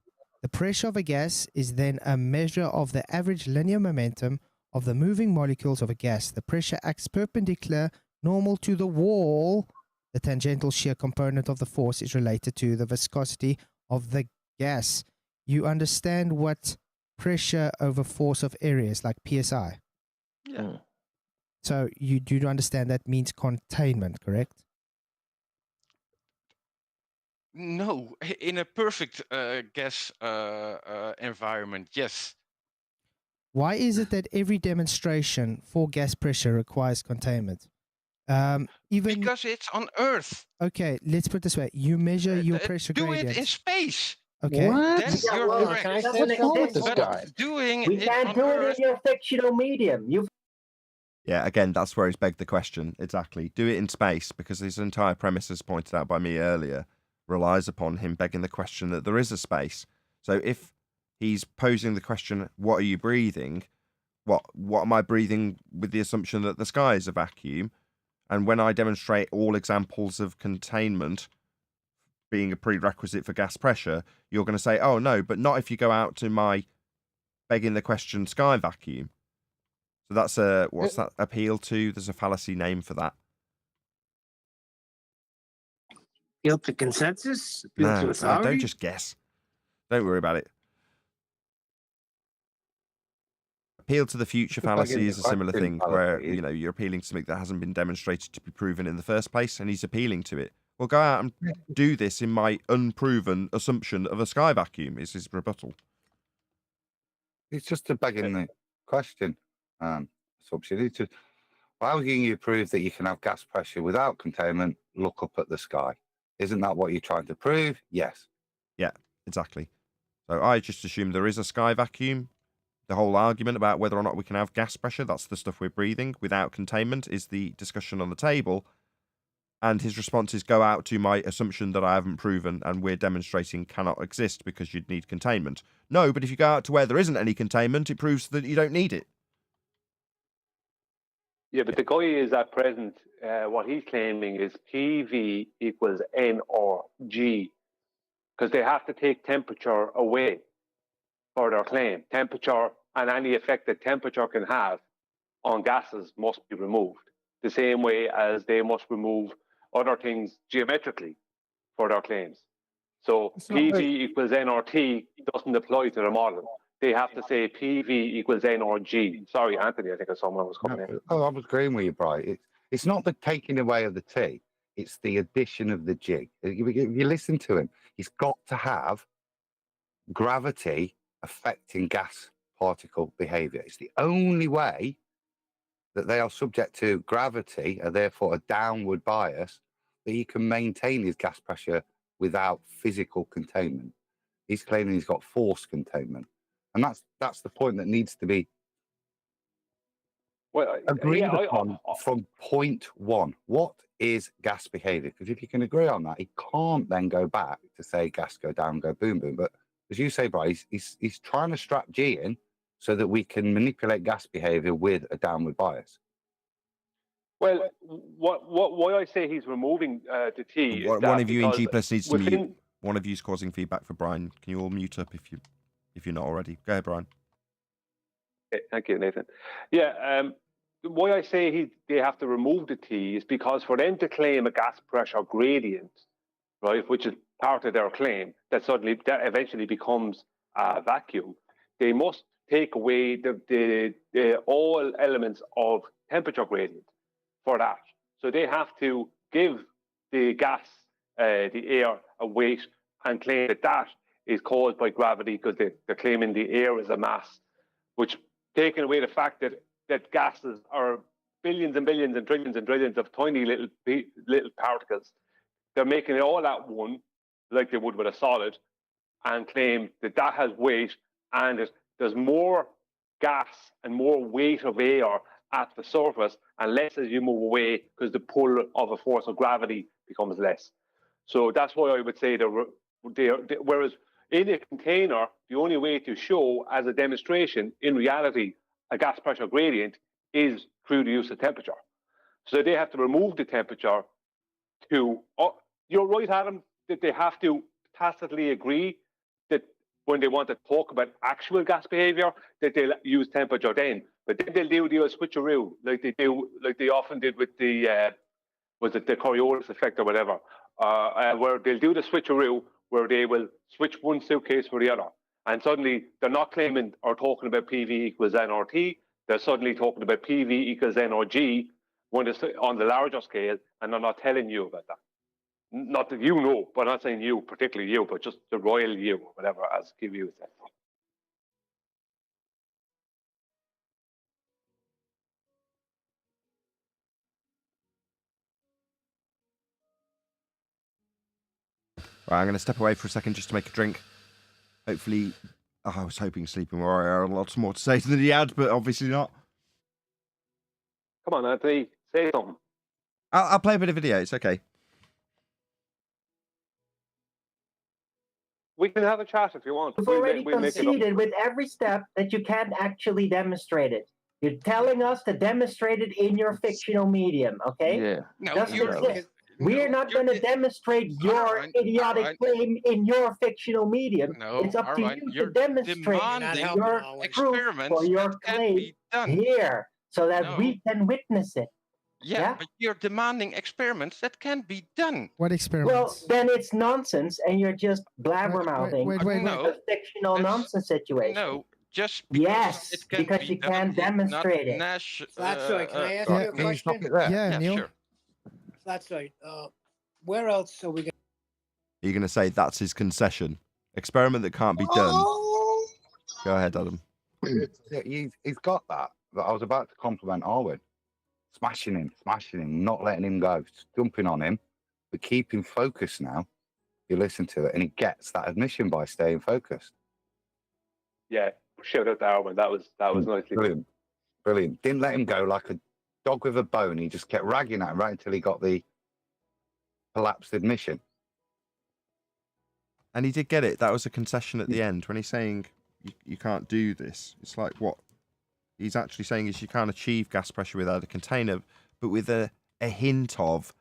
The pressure of a gas is then a measure of the average linear momentum of the moving molecules of a gas. The pressure acts perpendicular, normal to the wall. The tangential shear component of the force is related to the viscosity of the gas. You understand what pressure over force of area is, like PSI? Yeah. So you do understand that means containment, correct? No, in a perfect gas environment, yes. Why is it that every demonstration for gas pressure requires containment? Because it's on Earth. Okay, let's put it this way. You measure your pressure gradient. Do it in space. Okay. Then you're correct. But doing we can't do it in your fictional medium. Yeah, again, that's where he's begged the question. Exactly. Do it in space, because his entire premise, as pointed out by me earlier, relies upon him begging the question that there is a space. So if he's posing the question, what are you breathing? What am I breathing with the assumption that the sky is a vacuum? And when I demonstrate all examples of containment being a prerequisite for gas pressure, you're going to say, oh, no, but not if you go out to my begging the question sky vacuum. So that's what's that appeal to? There's a fallacy name for that. Appeal to consensus? No, don't just guess. Don't worry about it. appeal to the future fallacy is a similar thing where, fallacy. You're appealing to something that hasn't been demonstrated to be proven in the first place, and he's appealing to it. Well, go out and do this in my unproven assumption of a sky vacuum, is his rebuttal. It's just a begging the question. Assumption. It's just, how can you prove that you can have gas pressure without containment? Look up at the sky. Isn't that what you're trying to prove? Yes. Yeah, exactly. So I just assume there is a sky vacuum. The whole argument about whether or not we can have gas pressure, that's the stuff we're breathing, without containment is the discussion on the table. And his response is go out to my assumption that I haven't proven and we're demonstrating cannot exist because you'd need containment. No, but if you go out to where there isn't any containment, it proves that you don't need it. Yeah, but the guy is at present, what he's claiming is PV equals N or G, because they have to take temperature away for their claim. Temperature and any effect that temperature can have on gases must be removed, the same way as they must remove other things geometrically for their claims. So PV equals N or T doesn't apply to the model. They have to say PV equals N or G. Sorry, Anthony, I think someone was coming in. Oh, I was agreeing with you, Brian. It's not the taking away of the T, it's the addition of the G. If you listen to him, he's got to have gravity affecting gas particle behavior. It's the only way that they are subject to gravity, and therefore a downward bias, that he can maintain his gas pressure without physical containment. He's claiming he's got force containment. And that's the point that needs to be agreed upon from point one. What is gas behavior? Because if you can agree on that, he can't then go back to say gas go down, go boom, boom. But as you say, Brian, he's trying to strap G in so that we can manipulate gas behavior with a downward bias. Well, why I say he's removing the T is one that of you in G+ because needs to mute. One of you's causing feedback for Brian. Can you all mute up if you're not already? Go ahead, Brian. Okay, thank you, Nathan. Yeah, why I say they have to remove the T is because for them to claim a gas pressure gradient, right, which is part of their claim, that eventually becomes a vacuum, they must take away the all elements of temperature gradient for that. So they have to give the gas, the air, a weight and claim that is caused by gravity because they're claiming the air is a mass, which taking away the fact that gases are billions and billions and trillions of tiny little particles. They're making it all at one, like they would with a solid, and claim that has weight and there's more gas and more weight of air at the surface and less as you move away because the pull of a force of gravity becomes less. So that's why I would say whereas in a container, the only way to show as a demonstration, in reality, a gas pressure gradient is through the use of temperature. So they have to remove the temperature you're right, Adam, that they have to tacitly agree that when they want to talk about actual gas behavior, that they'll use temperature then. But then they'll do the switcheroo, like they often did with the Coriolis effect or whatever, where they'll do the switcheroo, where they will switch one suitcase for the other. And suddenly they're not claiming or talking about PV equals N or T. They're suddenly talking about PV equals N or G when it's on the larger scale, and they're not telling you about that. Not that you know, but I'm not saying you, particularly you, but just the royal you, whatever, as give you said. Right, I'm going to step away for a second just to make a drink. Hopefully, I was hoping Sleeping Warrior had lots more to say than he had, but obviously not. Come on, Anthony, say something. I'll play a bit of video, it's okay. We can have a chat if you want. You've already conceded with every step that you can't actually demonstrate it. You're telling us to demonstrate it in your fictional medium, okay? Yeah. No, we're not going to demonstrate your idiotic claim in your fictional medium. No, it's up to you to demonstrate your proof for your claim here so that we can witness it. Yeah, but you're demanding experiments that can't be done. What experiments? Well, then it's nonsense, and you're just blabbermouthing wait. a fictional nonsense situation. No, just because it can because be you done, can't demonstrate it. Flatzoid, can I ask you a question? Yeah, Neil. Sure. Flatzoid, where else are we going? Are you going to say that's his concession? Experiment that can't be done. Go ahead, Adam. He's got that. But I was about to compliment Arwen. Smashing him, not letting him go, jumping on him, but keeping focused now. You listen to it, and he gets that admission by staying focused. Yeah, shout out to Arwen. That was nicely Brilliant. Brilliant. Didn't let him go like a dog with a bone. He just kept ragging at him right until he got the collapsed admission. And he did get it. That was a concession at the end when he's saying you can't do this. It's like what he's actually saying is you can't achieve gas pressure without a container, but with a hint of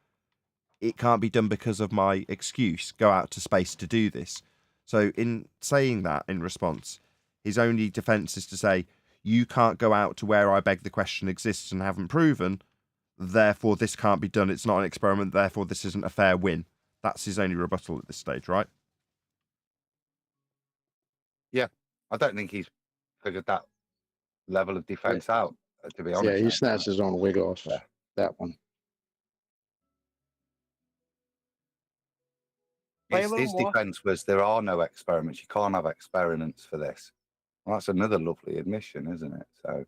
it can't be done because of my excuse. Go out to space to do this. So in saying that in response, his only defense is to say, you can't go out to where I beg the question exists and haven't proven, therefore this can't be done. It's not an experiment, therefore this isn't a fair win. That's his only rebuttal at this stage, right? Yeah, I don't think he's figured that level of defense out, to be honest. Yeah, he snatched his own wig off. Yeah. That one. His defense was there are no experiments. You can't have experiments for this. Well, that's another lovely admission, isn't it? So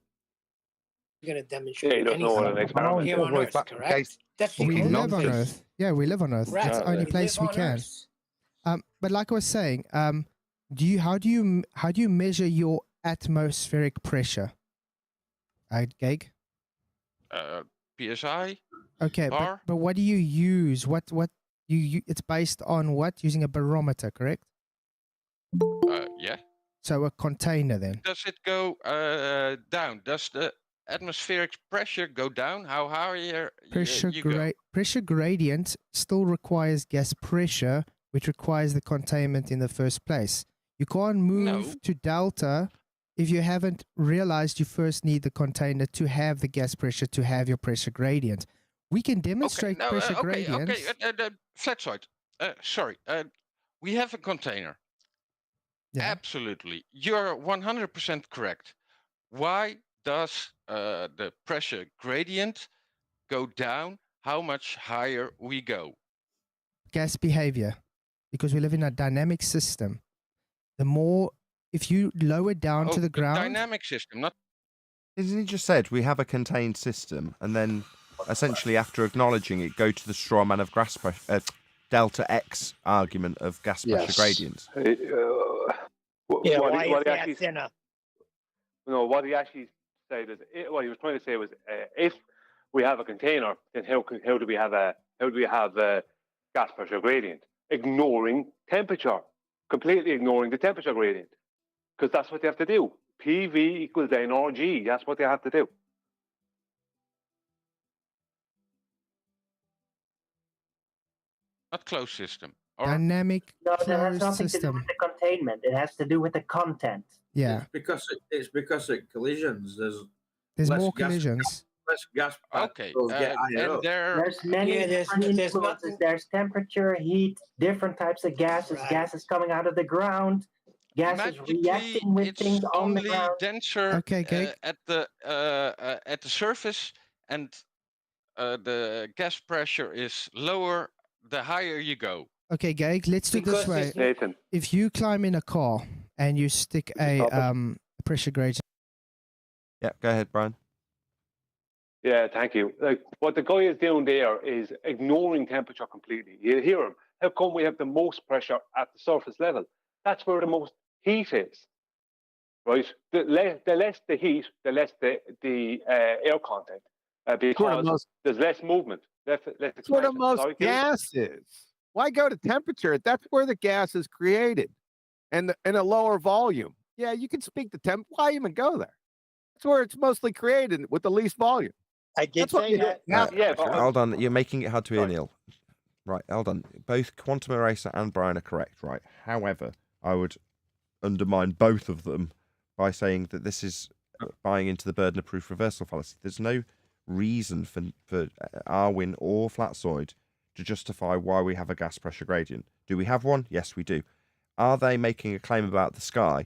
You're going to demonstrate you don't know what an experiment here on Earth, correct? That's we live on Earth. Yeah, we live on Earth. Right. That's the only place we can. But like I was saying, how do you measure your atmospheric pressure? Gag? PSI. Okay, but what do you use? What you it's based on what? Using a barometer, correct? Yeah. So a container then. Does it go down? Does the atmospheric pressure go down? How higher you go? Pressure gradient still requires gas pressure, which requires the containment in the first place. You can't move to delta if you haven't realized you first need the container to have the gas pressure to have your pressure gradient. We can demonstrate pressure gradients. Flatzoid. Sorry. We have a container. Yeah. Absolutely. You're 100% correct. Why does the pressure gradient go down? How much higher we go? Gas behavior. Because we live in a dynamic system. The more, if you lower down to the ground. Dynamic system, not. Isn't he just said we have a contained system, and then essentially after acknowledging it, go to the straw man of gas pressure, delta X argument of gas pressure gradients? What he actually said is what he was trying to say was if we have a container, then how do we have a gas pressure gradient? Ignoring temperature, completely ignoring the temperature gradient, because that's what they have to do. PV equals nRG. That's what they have to do. Not closed system. Dynamic that has closed nothing system. to do with the containment. It has to do with the content. Yeah. It's because it collisions. There's less more gas, collisions. Less gas. Okay. And there's many different influences. There's temperature, heat, different types of gases. Right. Gases coming out of the ground. Gases reacting with things on the ground. Denser at the surface, and the gas pressure is lower the higher you go. Okay, Gag, let's do it this way. Nathan. If you climb in a car and you stick a pressure gradient. Yeah, go ahead, Brian. Yeah, thank you. Like what the guy is doing there is ignoring temperature completely. You hear him. How come we have the most pressure at the surface level? That's where the most heat is, right? The less the heat, the less the air content, because there's less movement. That's where the most gas is. Why go to temperature? That's where the gas is created, and in a lower volume. Yeah, you can speak to temp. Why even go there? That's where it's mostly created with the least volume. I did say that. Hold on, you're making it hard to hear, Neil. Right, hold on. Both Quantum Eraser and Brian are correct, right? However, I would undermine both of them by saying that this is buying into the burden of proof reversal fallacy. There's no reason for Arwen or Flatzoid to justify why we have a gas pressure gradient. Do we have one? Yes, we do. Are they making a claim about the sky?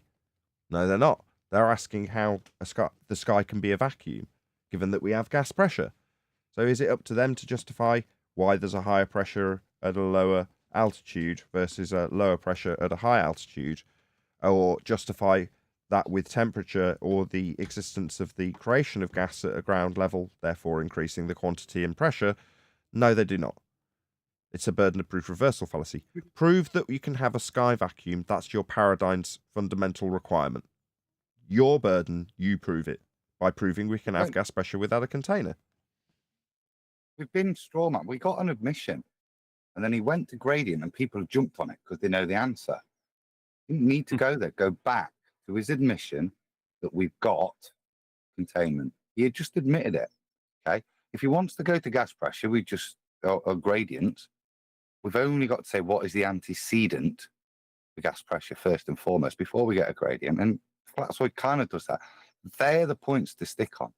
No, they're not. They're asking how the sky can be a vacuum, given that we have gas pressure. So is it up to them to justify why there's a higher pressure at a lower altitude versus a lower pressure at a high altitude, or justify that with temperature or the existence of the creation of gas at a ground level, therefore increasing the quantity and pressure? No, they do not. It's a burden of proof reversal fallacy. Prove that you can have a sky vacuum. That's your paradigm's fundamental requirement. Your burden, you prove it by proving we can have gas pressure without a container. We've been straw man. We got an admission, and then he went to gradient, and people have jumped on it because they know the answer. You didn't need to go there. Go back to his admission that we've got containment. He had just admitted it. Okay. If he wants to go to gas pressure, we just or gradient. We've only got to say what is the antecedent for gas pressure first and foremost before we get a gradient. And Flatzoid kind of does that. They're the points to stick on.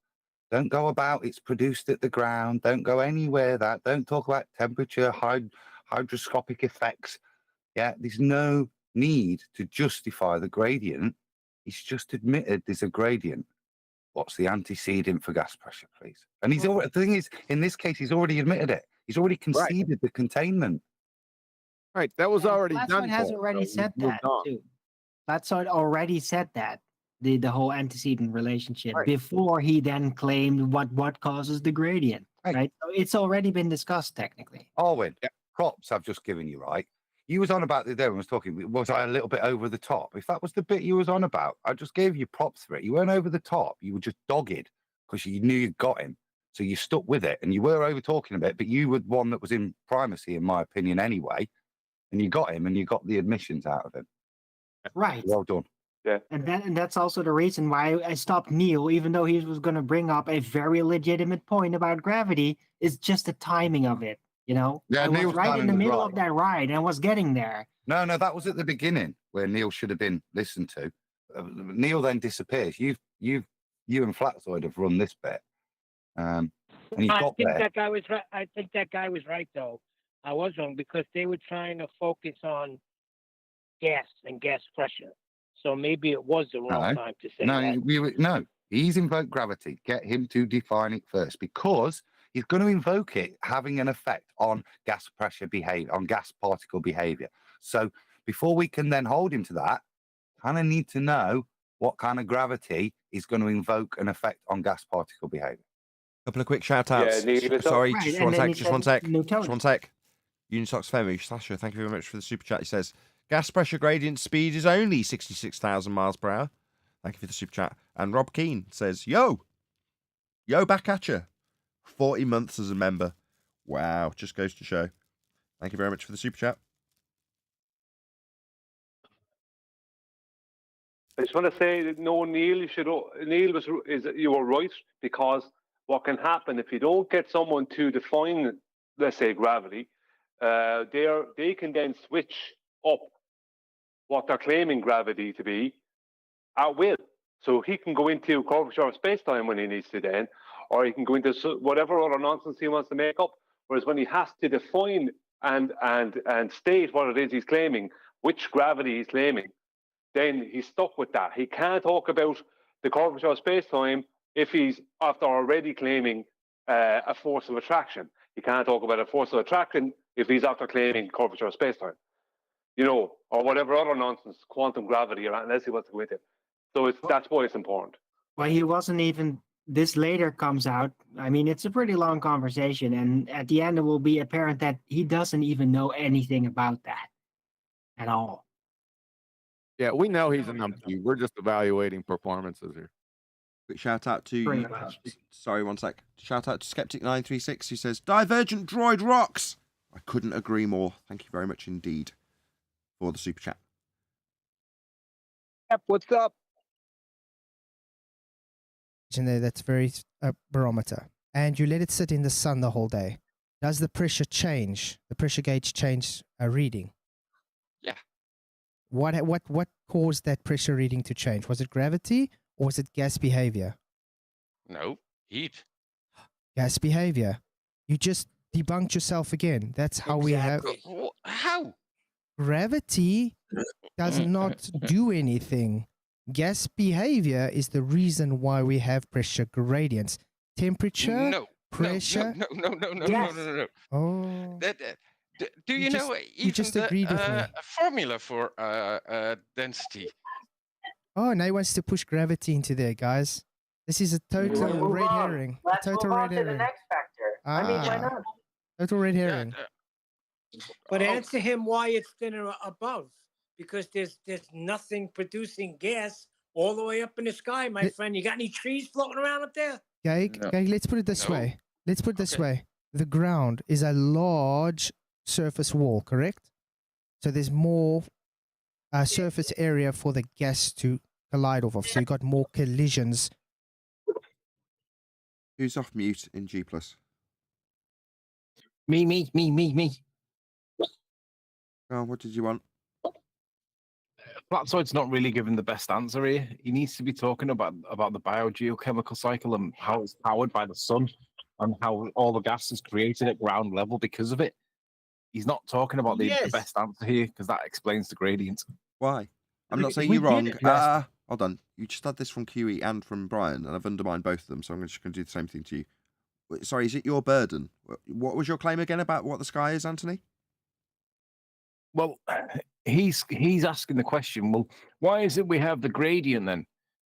Don't go about it's produced at the ground. Don't go anywhere that. Don't talk about temperature, hydroscopic effects. Yeah, there's no need to justify the gradient. He's just admitted there's a gradient. What's the antecedent for gas pressure, please? And he's already, the thing is, in this case, he's already admitted it. He's already conceded the containment. Right, that was already Flatzoid done. has already said that too. Flatzoid already said that the whole antecedent relationship before he then claimed what causes the gradient. Right, so it's already been discussed technically. Owen, props I've just given you. Right, you was on about the other one was talking. Was I a little bit over the top? If that was the bit you was on about, I just gave you props for it. You weren't over the top. You were just dogged because you knew you'd got him. So you stuck with it, and you were over talking a bit, but you were one that was in primacy, in my opinion, anyway. And you got him, and you got the admissions out of him. Right. Well done. Yeah. And that's also the reason why I stopped Neil, even though he was going to bring up a very legitimate point about gravity. Is just the timing of it. You know, Yeah, I was Neil's right in timing the was middle right. of that ride and was getting there. No, that was at the beginning where Neil should have been listened to. Neil then disappears. You and Flatzoid have run this bit, and you I got think there. that guy was right. I think that guy was right, though. I was wrong because they were trying to focus on gas and gas pressure. So maybe it was the wrong time to say that. No, he's invoked gravity. Get him to define it first, because he's going to invoke it having an effect on gas pressure behavior, on gas particle behavior. So before we can then hold him to that, kind of need to know what kind of gravity is going to invoke an effect on gas particle behavior. Couple of quick shout outs. Sorry, just one sec. Just one sec. Unitox Femi, Sasha, thank you very much for the super chat. He says, gas pressure gradient speed is only 66,000 miles per hour. Thank you for the super chat. And Rob Keane says, yo, back at you. 40 months as a member. Wow, just goes to show. Thank you very much for the super chat. I just want to say that no, Neil, you were right, because what can happen if you don't get someone to define, let's say, gravity, they can then switch up what they're claiming gravity to be at will. So he can go into curvature of space-time when he needs to then, or he can go into whatever other nonsense he wants to make up. Whereas when he has to define and state what it is he's claiming, which gravity he's claiming, then he's stuck with that. He can't talk about the curvature of space-time if he's after already claiming a force of attraction. He can't talk about a force of attraction if he's after claiming curvature of space-time, or whatever other nonsense, quantum gravity, or unless he wants to go into it. So that's why it's important. Well, he wasn't even. This later comes out. I mean, it's a pretty long conversation, and at the end, it will be apparent that he doesn't even know anything about that at all. Yeah, we know he's a numpty. We're just evaluating performances here. Quick shout out to sorry, one sec. Shout out to Skeptic936 who says, Divergent Droid rocks. I couldn't agree more. Thank you very much indeed for the super chat. Yep, what's up? That's very barometer. And you let it sit in the sun the whole day. Does the pressure change? The pressure gauge change a reading? Yeah. What caused that pressure reading to change? Was it gravity or was it gas behavior? No, heat. Gas behavior. You just debunked yourself again. That's how we have. How? Gravity does not do anything. Gas behavior is the reason why we have pressure gradients. Temperature, pressure. No. Oh. Do you know you just agreed with me. a formula for density? Oh, now he wants to push gravity into there, guys. This is a total red herring. Let's total move red on to the herring. next factor. I mean, why not? Total red herring. But answer him why it's thinner above, because there's nothing producing gas all the way up in the sky, my friend. You got any trees floating around up there? Okay, let's put it this way. Let's put it this way. The ground is a large surface wall, correct? So there's more surface area for the gas to collide off of. So you got more collisions. Who's off mute in G+? Me. Oh, what did you want? Flatzoid's not really giving the best answer here. He needs to be talking about the biogeochemical cycle and how it's powered by the sun and how all the gas is created at ground level because of it. He's not talking about the best answer here because that explains the gradient. Why? I'm not saying you're wrong. Hold on. You just had this from QE and from Brian, and I've undermined both of them, so I'm just going to do the same thing to you. Sorry, is it your burden? What was your claim again about what the sky is, Anthony? Well, he's asking the question, well, why is it we have the gradient then?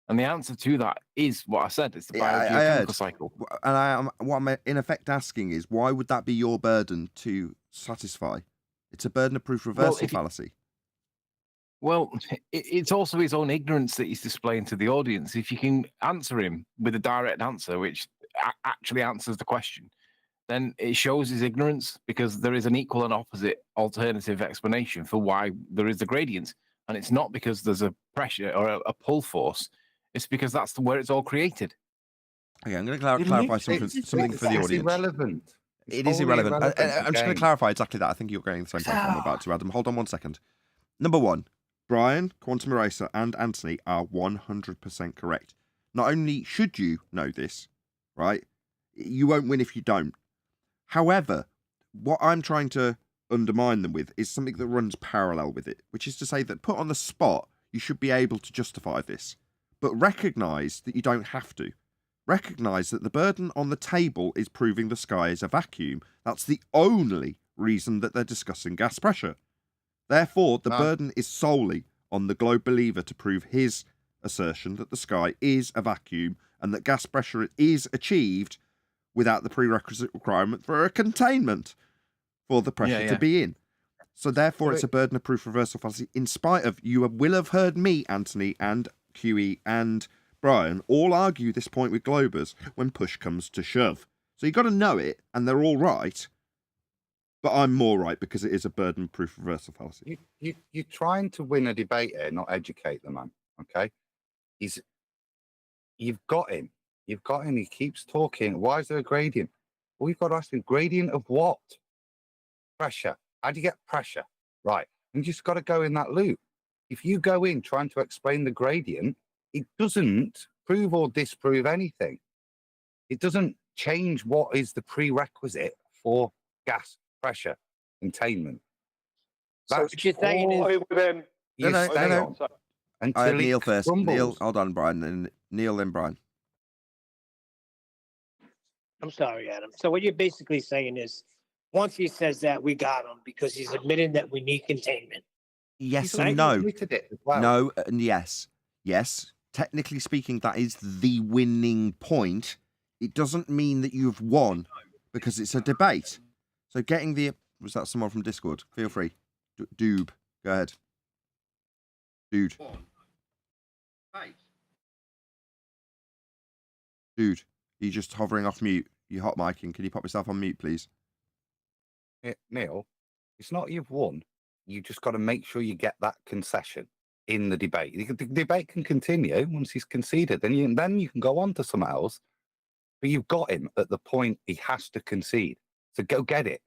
And the answer to that is what I said. It's the biogeochemical cycle. And what I'm in effect asking is, why would that be your burden to satisfy? It's a burden of proof reversal fallacy. Well, it's also his own ignorance that he's displaying to the audience. If you can answer him with a direct answer, which actually answers the question, then it shows his ignorance because there is an equal and opposite alternative explanation for why there is the gradient. And it's not because there's a pressure or a pull force. It's because that's where it's all created. Okay, I'm going to clarify something for the audience. Irrelevant. It is irrelevant. I'm just going to clarify exactly that. I think you're going the same place I'm about to, Adam. Hold on 1 second. Number one, Brian, Quantum Eraser, and Anthony are 100% correct. Not only should you know this, right? You won't win if you don't. However, what I'm trying to undermine them with is something that runs parallel with it, which is to say that put on the spot, you should be able to justify this. But recognise that you don't have to. Recognise that the burden on the table is proving the sky is a vacuum. That's the only reason that they're discussing gas pressure. Therefore, the burden is solely on the globe believer to prove his assertion that the sky is a vacuum and that gas pressure is achieved without the prerequisite requirement for a containment for the pressure to be in. So therefore, it's a burden of proof reversal fallacy, in spite of, you will have heard me, Anthony, and QE, and Brian all argue this point with Globers when push comes to shove. So you've got to know it, and they're all right. But I'm more right because it is a burden proof reversal fallacy. You're trying to win a debate here, not educate the man. Okay, you've got him. You've got him. He keeps talking. Why is there a gradient? Well, you've got to ask him, gradient of what? Pressure. How do you get pressure? Right. And you just got to go in that loop. If you go in trying to explain the gradient, it doesn't prove or disprove anything. It doesn't change what is the prerequisite for gas pressure containment. So what you're saying is... No. Until Neil first. crumbles. Neil, hold on, Brian. Then Neil, then Brian. I'm sorry, Adam. So what you're basically saying is, once he says that, we got him because he's admitting that we need containment. Yes and no. No and yes. Yes. Technically speaking, that is the winning point. It doesn't mean that you've won because it's a debate. So getting the... Was that someone from Discord? Feel free. Doob. Go ahead. Dude. Dude, you're just hovering off mute. You're hot micing. Can you pop yourself on mute, please? Neil, it's not you've won. You just got to make sure you get that concession in the debate. The debate can continue once he's conceded. Then you can go on to something else. But you've got him at the point he has to concede. So go get it.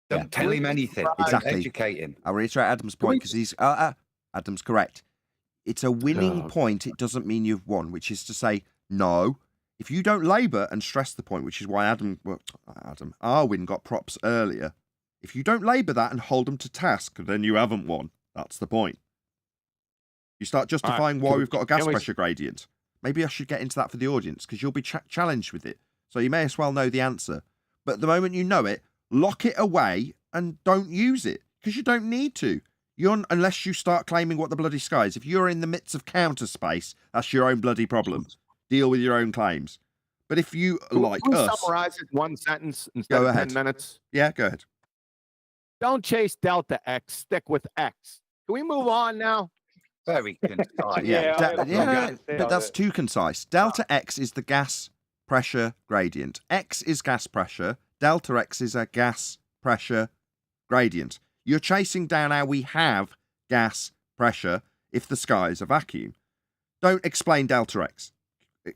Don't tell him anything. Exactly. Educate him. I'll reiterate Adam's point because he's... Adam's correct. It's a winning point. It doesn't mean you've won, which is to say, no. If you don't labour and stress the point, which is why Arwin got props earlier. If you don't labour that and hold them to task, then you haven't won. That's the point. You start justifying why we've got a gas pressure gradient. Maybe I should get into that for the audience because you'll be challenged with it. So you may as well know the answer. But the moment you know it, lock it away and don't use it because you don't need to. Unless you start claiming what the bloody sky is. If you're in the midst of counter space, that's your own bloody problem. Deal with your own claims. But if you like Can we us, summarize it in one sentence instead of 10 minutes? Yeah, go ahead. Don't chase delta X. Stick with X. Can we move on now? Very concise. But that's too concise. Delta X is the gas pressure gradient. X is gas pressure. Delta X is a gas pressure gradient. You're chasing down how we have gas pressure if the sky is a vacuum. Don't explain delta X.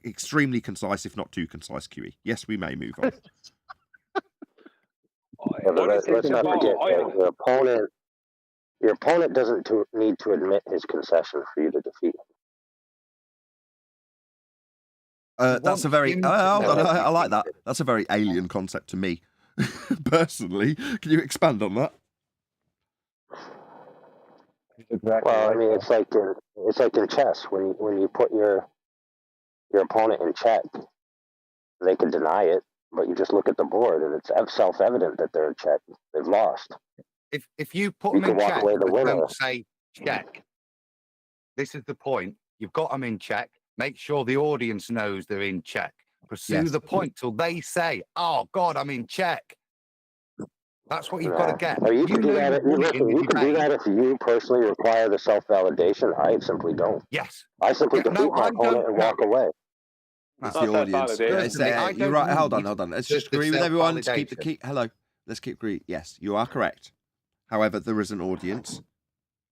Extremely concise, if not too concise, QE. Yes, we may move on. Yeah, but let's not forget that your opponent doesn't need to admit his concession for you to defeat him. That's a very... I like that. That's a very alien concept to me, personally. Can you expand on that? Well, I mean, it's like in chess when you put your opponent in check, they can deny it, but you just look at the board and it's self-evident that they're in check. They've lost. If you put them in check, but don't say check. This is the point. You've got them in check. Make sure the audience knows they're in check. Pursue the point till they say, "Oh God, I'm in check." That's what you've got to get. You can do that. You can do that if you personally require the self-validation. I simply don't. Yes. I simply defeat my opponent and walk away. That's the audience. You're right. Hold on. Let's just agree with everyone. Let's keep hello. Let's keep agree. Yes, you are correct. However, there is an audience,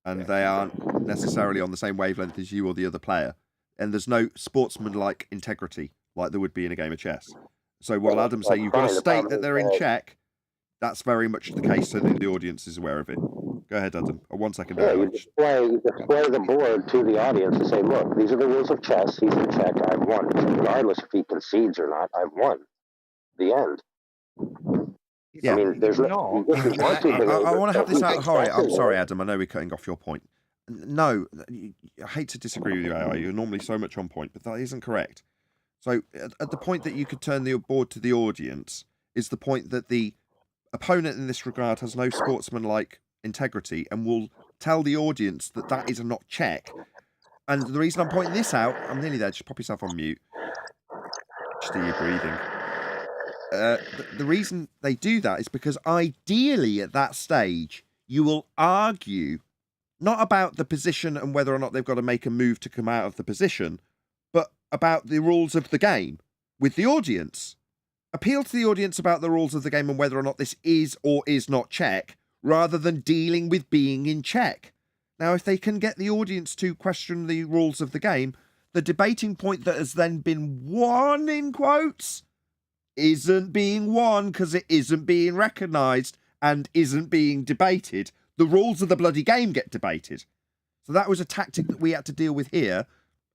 and they aren't necessarily on the same wavelength as you or the other player. And there's no sportsman-like integrity like there would be in a game of chess. So while Adam say you've got to state that they're in check, that's very much the case, so that the audience is aware of it. Go ahead, Adam. A 1 second. Yeah, you display the board to the audience and say, "Look, these are the rules of chess. He's in check. I've won. Regardless if he concedes or not, I've won." The end. Yeah. I mean, there's no. I want to have this out. Sorry, I'm sorry, Adam. I know we're cutting off your point. No, I hate to disagree with you, AI. You're normally so much on point, but that isn't correct. So, at the point that you could turn the board to the audience is the point that the opponent in this regard has no sportsman-like integrity and will tell the audience that that is a not check. And the reason I'm pointing this out, I'm nearly there. Just pop yourself on mute. Just do your breathing. The reason they do that is because ideally at that stage, you will argue not about the position and whether or not they've got to make a move to come out of the position, but about the rules of the game with the audience. Appeal to the audience about the rules of the game and whether or not this is or is not check, rather than dealing with being in check. Now, if they can get the audience to question the rules of the game, the debating point that has then been won, in quotes, isn't being won because it isn't being recognised and isn't being debated. The rules of the bloody game get debated. So that was a tactic that we had to deal with here,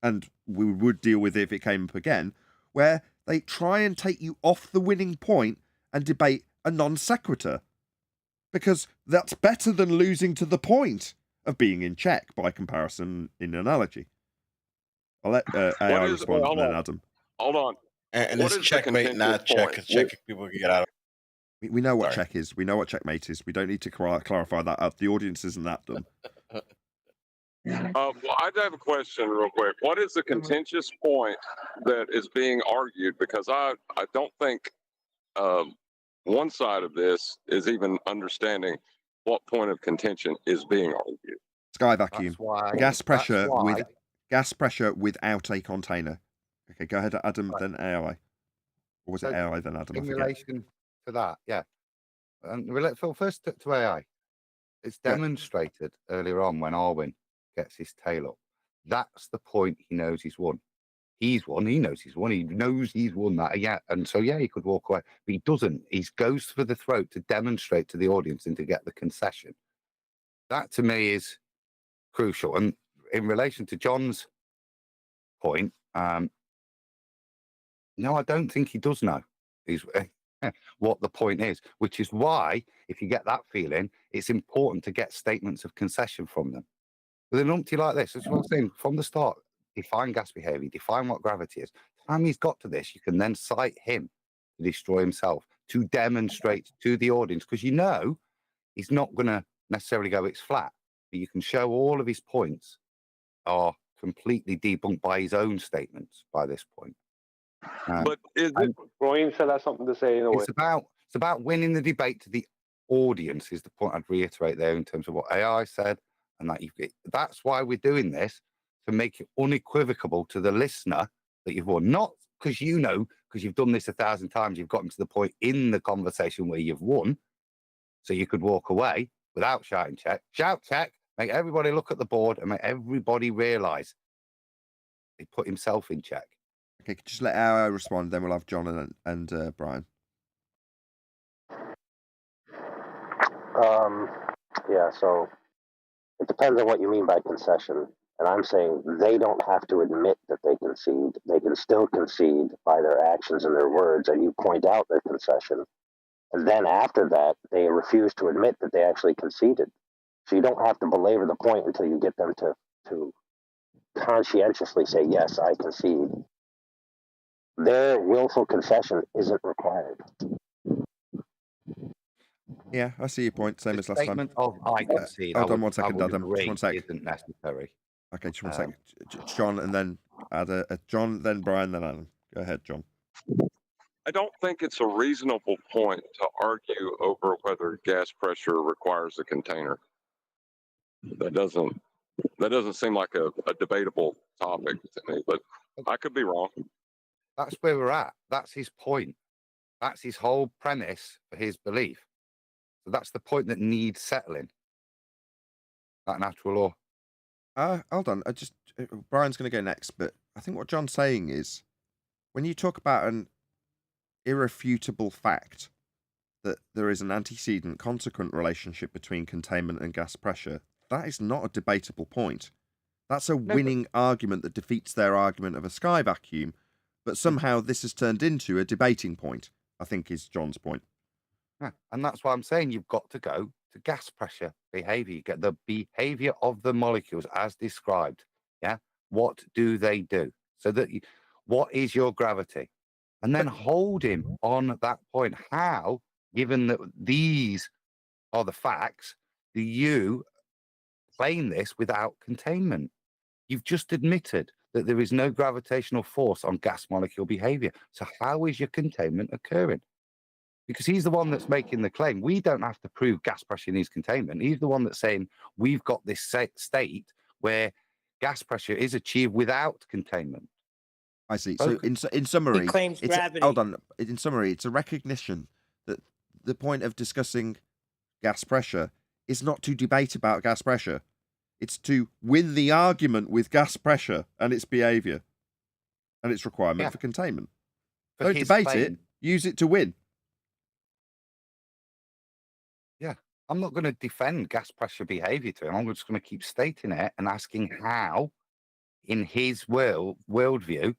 and we would deal with it if it came up again, where they try and take you off the winning point and debate a non sequitur. Because that's better than losing to the point of being in check by comparison in analogy. I'll let AI respond and then Adam. Hold on. And it's checkmate, not check. Check people can get out of. We know what check is. We know what checkmate is. We don't need to clarify that. The audience isn't that dumb. Well, I have a question real quick. What is the contentious point that is being argued? Because I don't think one side of this is even understanding what point of contention is being argued. Sky vacuum. Gas pressure without a container. Okay, go ahead, Adam, then AI. Or was it AI, then Adam? In relation to that, yeah. First to AI. It's demonstrated earlier on when Arwin gets his tail up. That's the point he knows he's won. He's won. He knows he's won. He knows he's won that. Yeah. And so, he could walk away. But he doesn't. He goes for the throat to demonstrate to the audience and to get the concession. That, to me, is crucial. And in relation to John's point, no, I don't think he does know what the point is, which is why, if you get that feeling, it's important to get statements of concession from them. With an umpty like this, that's what I'm saying from the start. Define gas behavior, define what gravity is. The time he's got to this, you can then cite him to destroy himself, to demonstrate to the audience, because you know he's not going to necessarily go it's flat, but you can show all of his points are completely debunked by his own statements by this point. But is it Brian still has something to say in a way? It's about winning the debate to the audience is the point I'd reiterate there in terms of what AI said, and that's why we're doing this, to make it unequivocal to the listener that you've won. Not because because you've done this 1,000 times, you've gotten to the point in the conversation where you've won, so you could walk away without shouting check. Shout check, make everybody look at the board and make everybody realise he put himself in check. Okay, just let AI respond, then we'll have John and Brian. Yeah, so it depends on what you mean by concession. And I'm saying they don't have to admit that they concede. They can still concede by their actions and their words, and you point out their concession. And then after that, they refuse to admit that they actually conceded. So you don't have to belabor the point until you get them to conscientiously say, yes, I concede. Their willful confession isn't required. Yeah, I see your point. Same as last time. Statement of I concede. Hold on 1 second, Adam. Just 1 sec. Isn't necessary. Okay, just 1 second. John, and then John, then Brian, then Adam. Go ahead, John. I don't think it's a reasonable point to argue over whether gas pressure requires a container. That doesn't seem like a debatable topic to me, but I could be wrong. That's where we're at. That's his point. That's his whole premise for his belief. So that's the point that needs settling. That natural law. Hold on. Brian's going to go next, but I think what John's saying is, when you talk about an irrefutable fact that there is an antecedent consequent relationship between containment and gas pressure, that is not a debatable point. That's a winning argument that defeats their argument of a sky vacuum, but somehow this has turned into a debating point, I think is John's point. Yeah, and that's why I'm saying you've got to go to gas pressure behavior. You get the behavior of the molecules as described. Yeah. What do they do? So that what is your gravity? And then hold him on that point. How, given that these are the facts, do you claim this without containment? You've just admitted that there is no gravitational force on gas molecule behavior. So how is your containment occurring? Because he's the one that's making the claim. We don't have to prove gas pressure needs containment. He's the one that's saying we've got this state where gas pressure is achieved without containment. I see. So in summary, he claims gravity. Hold on. In summary, it's a recognition that the point of discussing gas pressure is not to debate about gas pressure. It's to win the argument with gas pressure and its behaviour and its requirement for containment. Don't debate it. Use it to win. Yeah. I'm not going to defend gas pressure behaviour to him. I'm just going to keep stating it and asking how, in his worldview,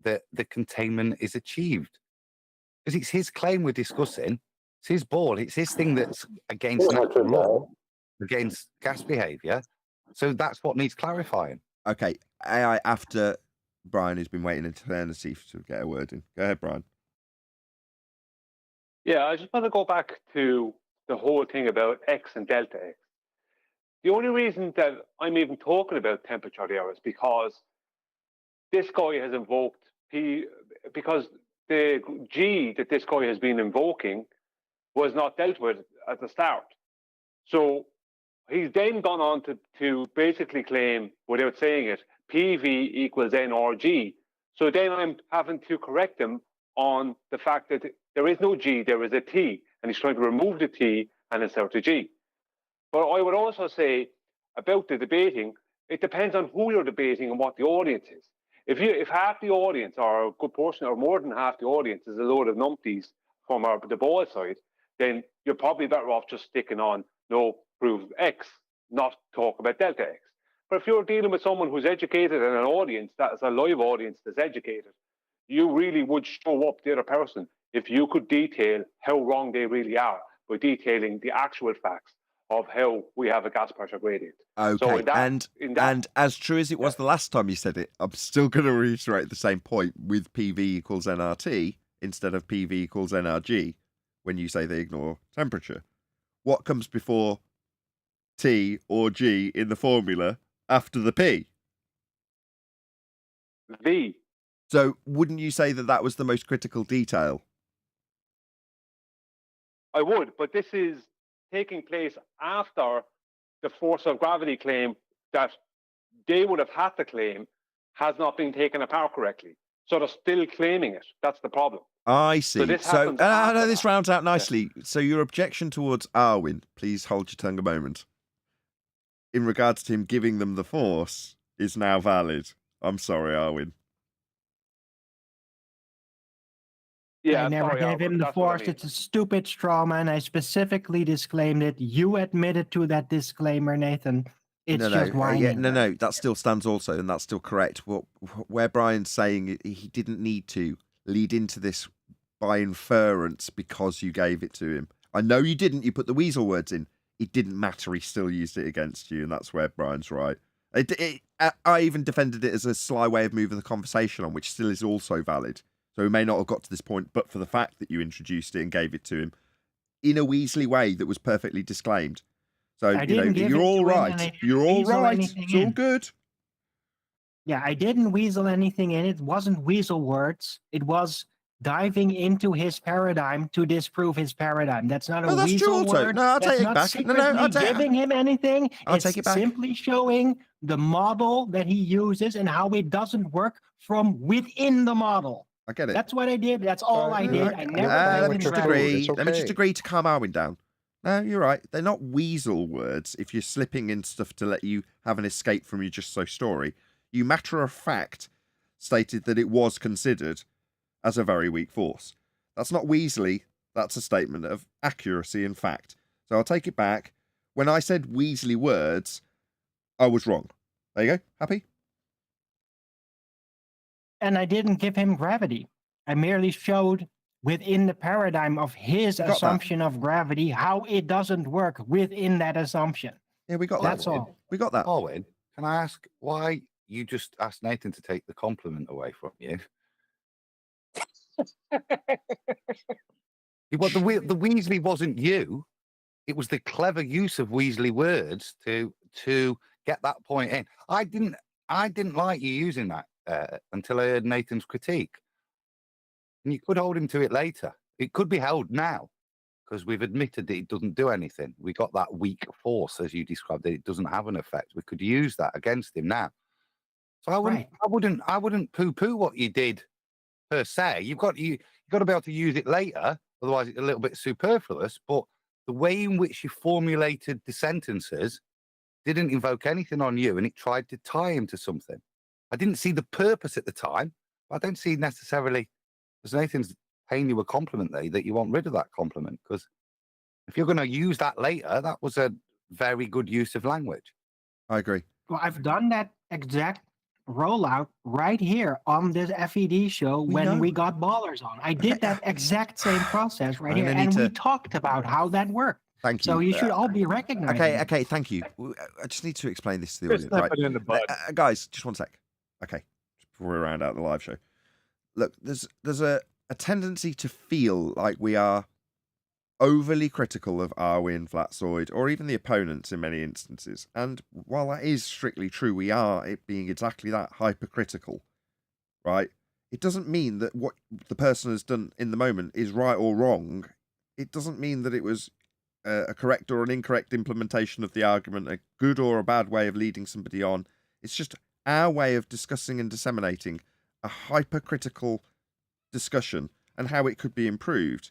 that the containment is achieved. Because it's his claim we're discussing. It's his board. It's his thing that's against natural law, against gas behaviour. So that's what needs clarifying. Okay. AI after Brian, who's been waiting an eternity to get a word in. Go ahead, Brian. Yeah, I just want to go back to the whole thing about X and delta X. The only reason that I'm even talking about temperature there is because this guy has invoked because the G that this guy has been invoking was not dealt with at the start. So he's then gone on to basically claim, without saying it, PV equals NRG. So then I'm having to correct him on the fact that there is no G, there is a T, and he's trying to remove the T and insert the G. But I would also say about the debating, it depends on who you're debating and what the audience is. If half the audience, or a good portion, or more than half the audience, is a load of numpties from the ball side, then you're probably better off just sticking on no, prove X, not talk about delta X. But if you're dealing with someone who's educated and an audience that is a live audience that's educated, you really would show up the other person if you could detail how wrong they really are by detailing the actual facts of how we have a gas pressure gradient. Okay, So and as true as it was the last time you said it, I'm still going to reiterate the same point with PV equals nRT instead of PV equals nRG when you say they ignore temperature. What comes before T or G in the formula after the P? V. So wouldn't you say that that was the most critical detail? I would, but this is taking place after the force of gravity claim that they would have had to claim has not been taken apart correctly. So they're still claiming it. That's the problem. I see. So I know this rounds out nicely. Yeah. So your objection towards Arwin, please hold your tongue a moment, in regards to him giving them the force, is now valid. I'm sorry, Arwin. Yeah, I never gave him the force. It's a stupid straw man. I specifically disclaimed it. You admitted to that disclaimer, Nathan. It's just whining. No, that still stands also, and that's still correct. Where Brian's saying he didn't need to lead into this by inference because you gave it to him. I know you didn't. You put the weasel words in. It didn't matter. He still used it against you, and that's where Brian's right. I even defended it as a sly way of moving the conversation on, which still is also valid. So he may not have got to this point, but for the fact that you introduced it and gave it to him in a Weasley way that was perfectly disclaimed. So, you're all right. You're all right. It's all good. Yeah, I didn't weasel anything in. It wasn't weasel words. It was diving into his paradigm to disprove his paradigm. That's not a weasel word. No, I'll take it back. No, giving him anything. I'll take it back. Simply showing the model that he uses and how it doesn't work from within the model. I get it. That's what I did. That's all I did. I never. Let me just agree. Let me just agree to calm Arwin down. No, you're right. They're not weasel words. If you're slipping in stuff to let you have an escape from your just so story, you matter of fact stated that it was considered as a very weak force. That's not Weasley. That's a statement of accuracy and fact. So I'll take it back. When I said Weasley words, I was wrong. There you go. Happy? And I didn't give him gravity. I merely showed within the paradigm of his assumption of gravity how it doesn't work within that assumption. Yeah, we got that. That's all. We got that. Owen, can I ask why you just asked Nathan to take the compliment away from you? What the Weasley wasn't you. It was the clever use of Weasley words to get that point in. I didn't like you using that until I heard Nathan's critique. And you could hold him to it later. It could be held now because we've admitted that it doesn't do anything. We got that weak force, as you described, that it doesn't have an effect. We could use that against him now. So I wouldn't poo-poo what you did per se. You've got to be able to use it later. Otherwise, it's a little bit superfluous. But the way in which you formulated the sentences didn't invoke anything on you, and it tried to tie him to something. I didn't see the purpose at the time. But I don't see necessarily, as Nathan's paying you a compliment there, that you want rid of that compliment. Because if you're going to use that later, that was a very good use of language. I agree. Well, I've done that exact rollout right here on this FED show when we got Ballers on. I did that exact same process right here, and we talked about how that worked. Thank you. So you should all be recognized. Okay, thank you. I just need to explain this to the audience. Right? In the bud. Guys, just one sec. Okay, before we round out the live show. Look, there's a tendency to feel like we are overly critical of Arwin, Flatzoid, or even the opponents in many instances. And while that is strictly true, we are it being exactly that, hypercritical, right? It doesn't mean that what the person has done in the moment is right or wrong. It doesn't mean that it was a correct or an incorrect implementation of the argument, a good or a bad way of leading somebody on. It's just our way of discussing and disseminating a hypercritical discussion and how it could be improved.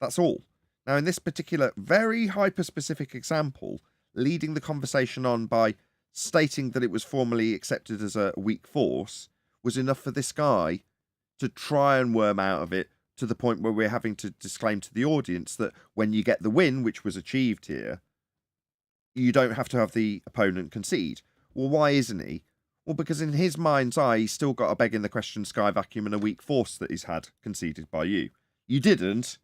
That's all. Now, in this particular very hyper-specific example, leading the conversation on by stating that it was formally accepted as a weak force was enough for this guy to try and worm out of it to the point where we're having to disclaim to the audience that when you get the win, which was achieved here, you don't have to have the opponent concede. Well, why isn't he? Well, because in his mind's eye, he's still got a beg in the question sky vacuum and a weak force that he's had conceded by you. You didn't,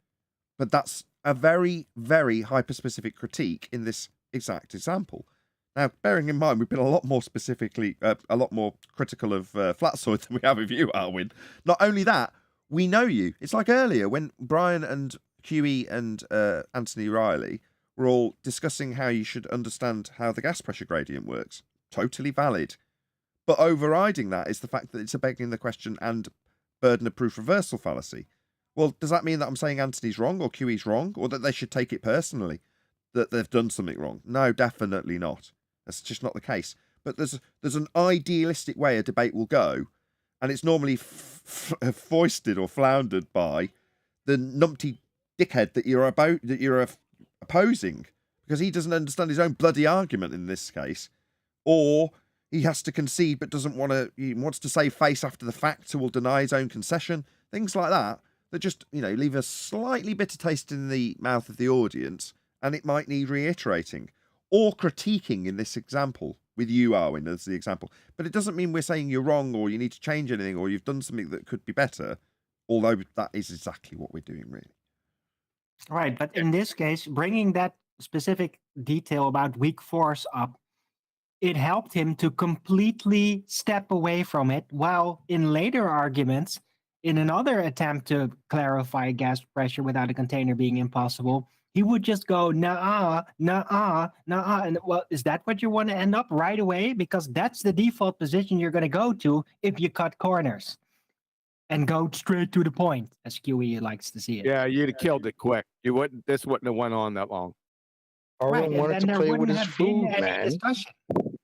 but that's a very, very hyper-specific critique in this exact example. Now, bearing in mind, we've been a lot more critical of Flatzoid than we have of you, Arwin. Not only that, we know you. It's like earlier when Brian and QE and Anthony Riley were all discussing how you should understand how the gas pressure gradient works. Totally valid. But overriding that is the fact that it's a begging the question and burden of proof reversal fallacy. Well, does that mean that I'm saying Anthony's wrong or QE's wrong, or that they should take it personally that they've done something wrong? No, definitely not. That's just not the case. But there's an idealistic way a debate will go, and it's normally foisted or floundered by the numpty dickhead that you're opposing, because he doesn't understand his own bloody argument in this case, or he has to concede but doesn't want to. He wants to save face after the fact, so will deny his own concession. Things like that just leave a slightly bitter taste in the mouth of the audience, and it might need reiterating or critiquing in this example with you, Arwin, as the example. But it doesn't mean we're saying you're wrong or you need to change anything or you've done something that could be better, although that is exactly what we're doing, really. Right, but in this case, bringing that specific detail about weak force up, it helped him to completely step away from it, while in later arguments, in another attempt to clarify gas pressure without a container being impossible, he would just go, nah, nah, nah. And well, is that what you want to end up right away? Because that's the default position you're going to go to if you cut corners and go straight to the point, as QE likes to see it. Yeah, you'd have killed it quick. This wouldn't have went on that long. Arwin wanted to play with his food, man.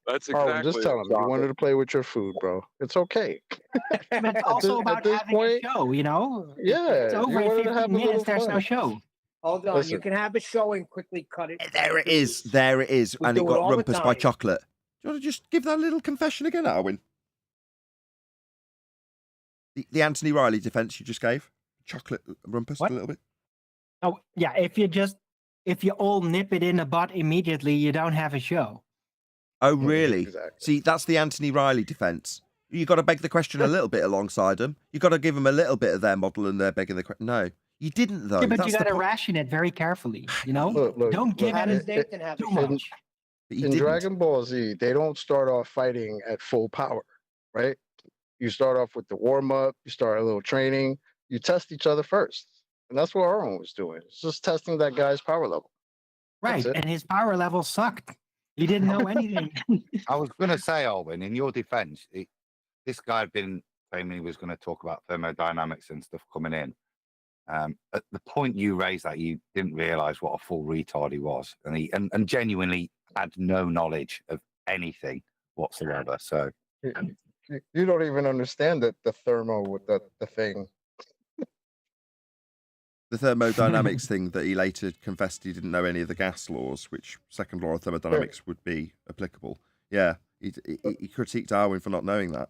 That's Arwin, just tell him you wanted to play with your food, bro. It's okay. But it's also about having a show, Yeah, it's over in 15 minutes. There's no show. Hold on, you can have a show and quickly cut it. There it is. We And do it it got all the rumpus by time. chocolate. Do you want to just give that little confession again, Arwin? The Anthony Riley defense you just gave? Chocolate rumpus a little bit? Oh, yeah, if you all nip it in the butt immediately, you don't have a show. Oh, really? Exactly. See, that's the Anthony Riley defense. You got to beg the question a little bit alongside them. You got to give them a little bit of their model and they're begging the question. No, you didn't, though. Yeah, but That's you got to the ration it very carefully, Don't give it too much. In Dragon Ball Z, they don't start off fighting at full power, right? You start off with the warm-up, you start a little training, you test each other first. And that's what Arwin was doing. It's just testing that guy's power level. Right, and his power level sucked. He didn't know anything. I was going to say, Arwin, in your defense, this guy had been claiming he was going to talk about thermodynamics and stuff coming in. At the point you raised that, you didn't realize what a full retard he was. And genuinely had no knowledge of anything whatsoever. So you don't even understand the thermo with the thing. The thermodynamics thing that he later confessed he didn't know any of the gas laws, which second law of thermodynamics would be applicable. Yeah, he critiqued Arwin for not knowing that.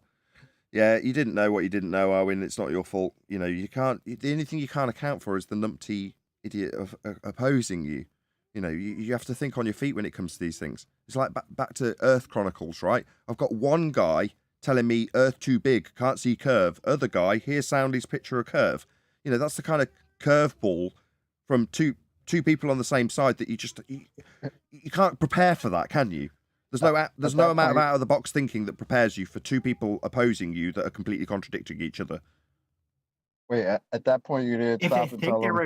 Yeah, you didn't know what you didn't know, Arwin. It's not your fault. You can't. The only thing you can't account for is the numpty idiot of opposing you. You have to think on your feet when it comes to these things. It's like back to Earth Chronicles, right? I've got one guy telling me Earth too big, can't see curve. Other guy, here's Soundy's picture of curve. That's the kind of curveball from two people on the same side that you can't prepare for that, can you? There's no amount of out of the box thinking that prepares you for two people opposing you that are completely contradicting each other. Wait, at that point you didn't stop and tell them,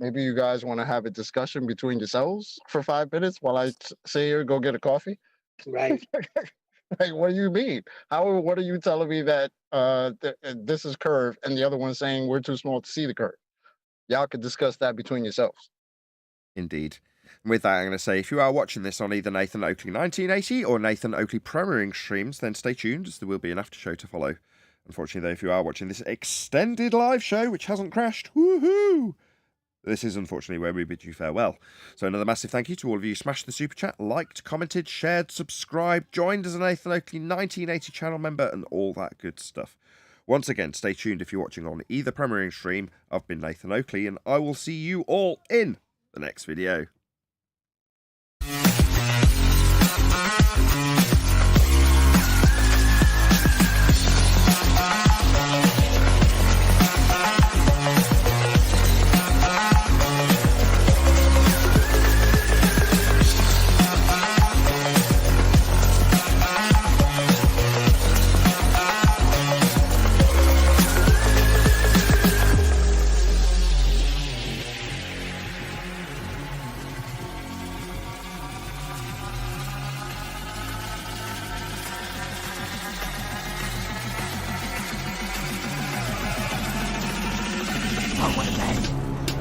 maybe you guys want to have a discussion between yourselves for 5 minutes while I say here go get a coffee? Right. Like, what do you mean? What are you telling me that this is curve and the other one saying we're too small to see the curve? Y'all could discuss that between yourselves. Indeed. And with that, I'm going to say, if you are watching this on either Nathan Oakley 1980 or Nathan Oakley premiering streams, then stay tuned, as there will be an after show to follow. Unfortunately, though, if you are watching this extended live show, which hasn't crashed, woohoo! This is unfortunately where we bid you farewell. So another massive thank you to all of you who smashed the super chat, liked, commented, shared, subscribed, joined as a Nathan Oakley 1980 channel member, and all that good stuff. Once again, stay tuned if you're watching on either premiering stream. I've been Nathan Oakley, and I will see you all in the next video.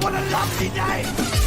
What a lovely day.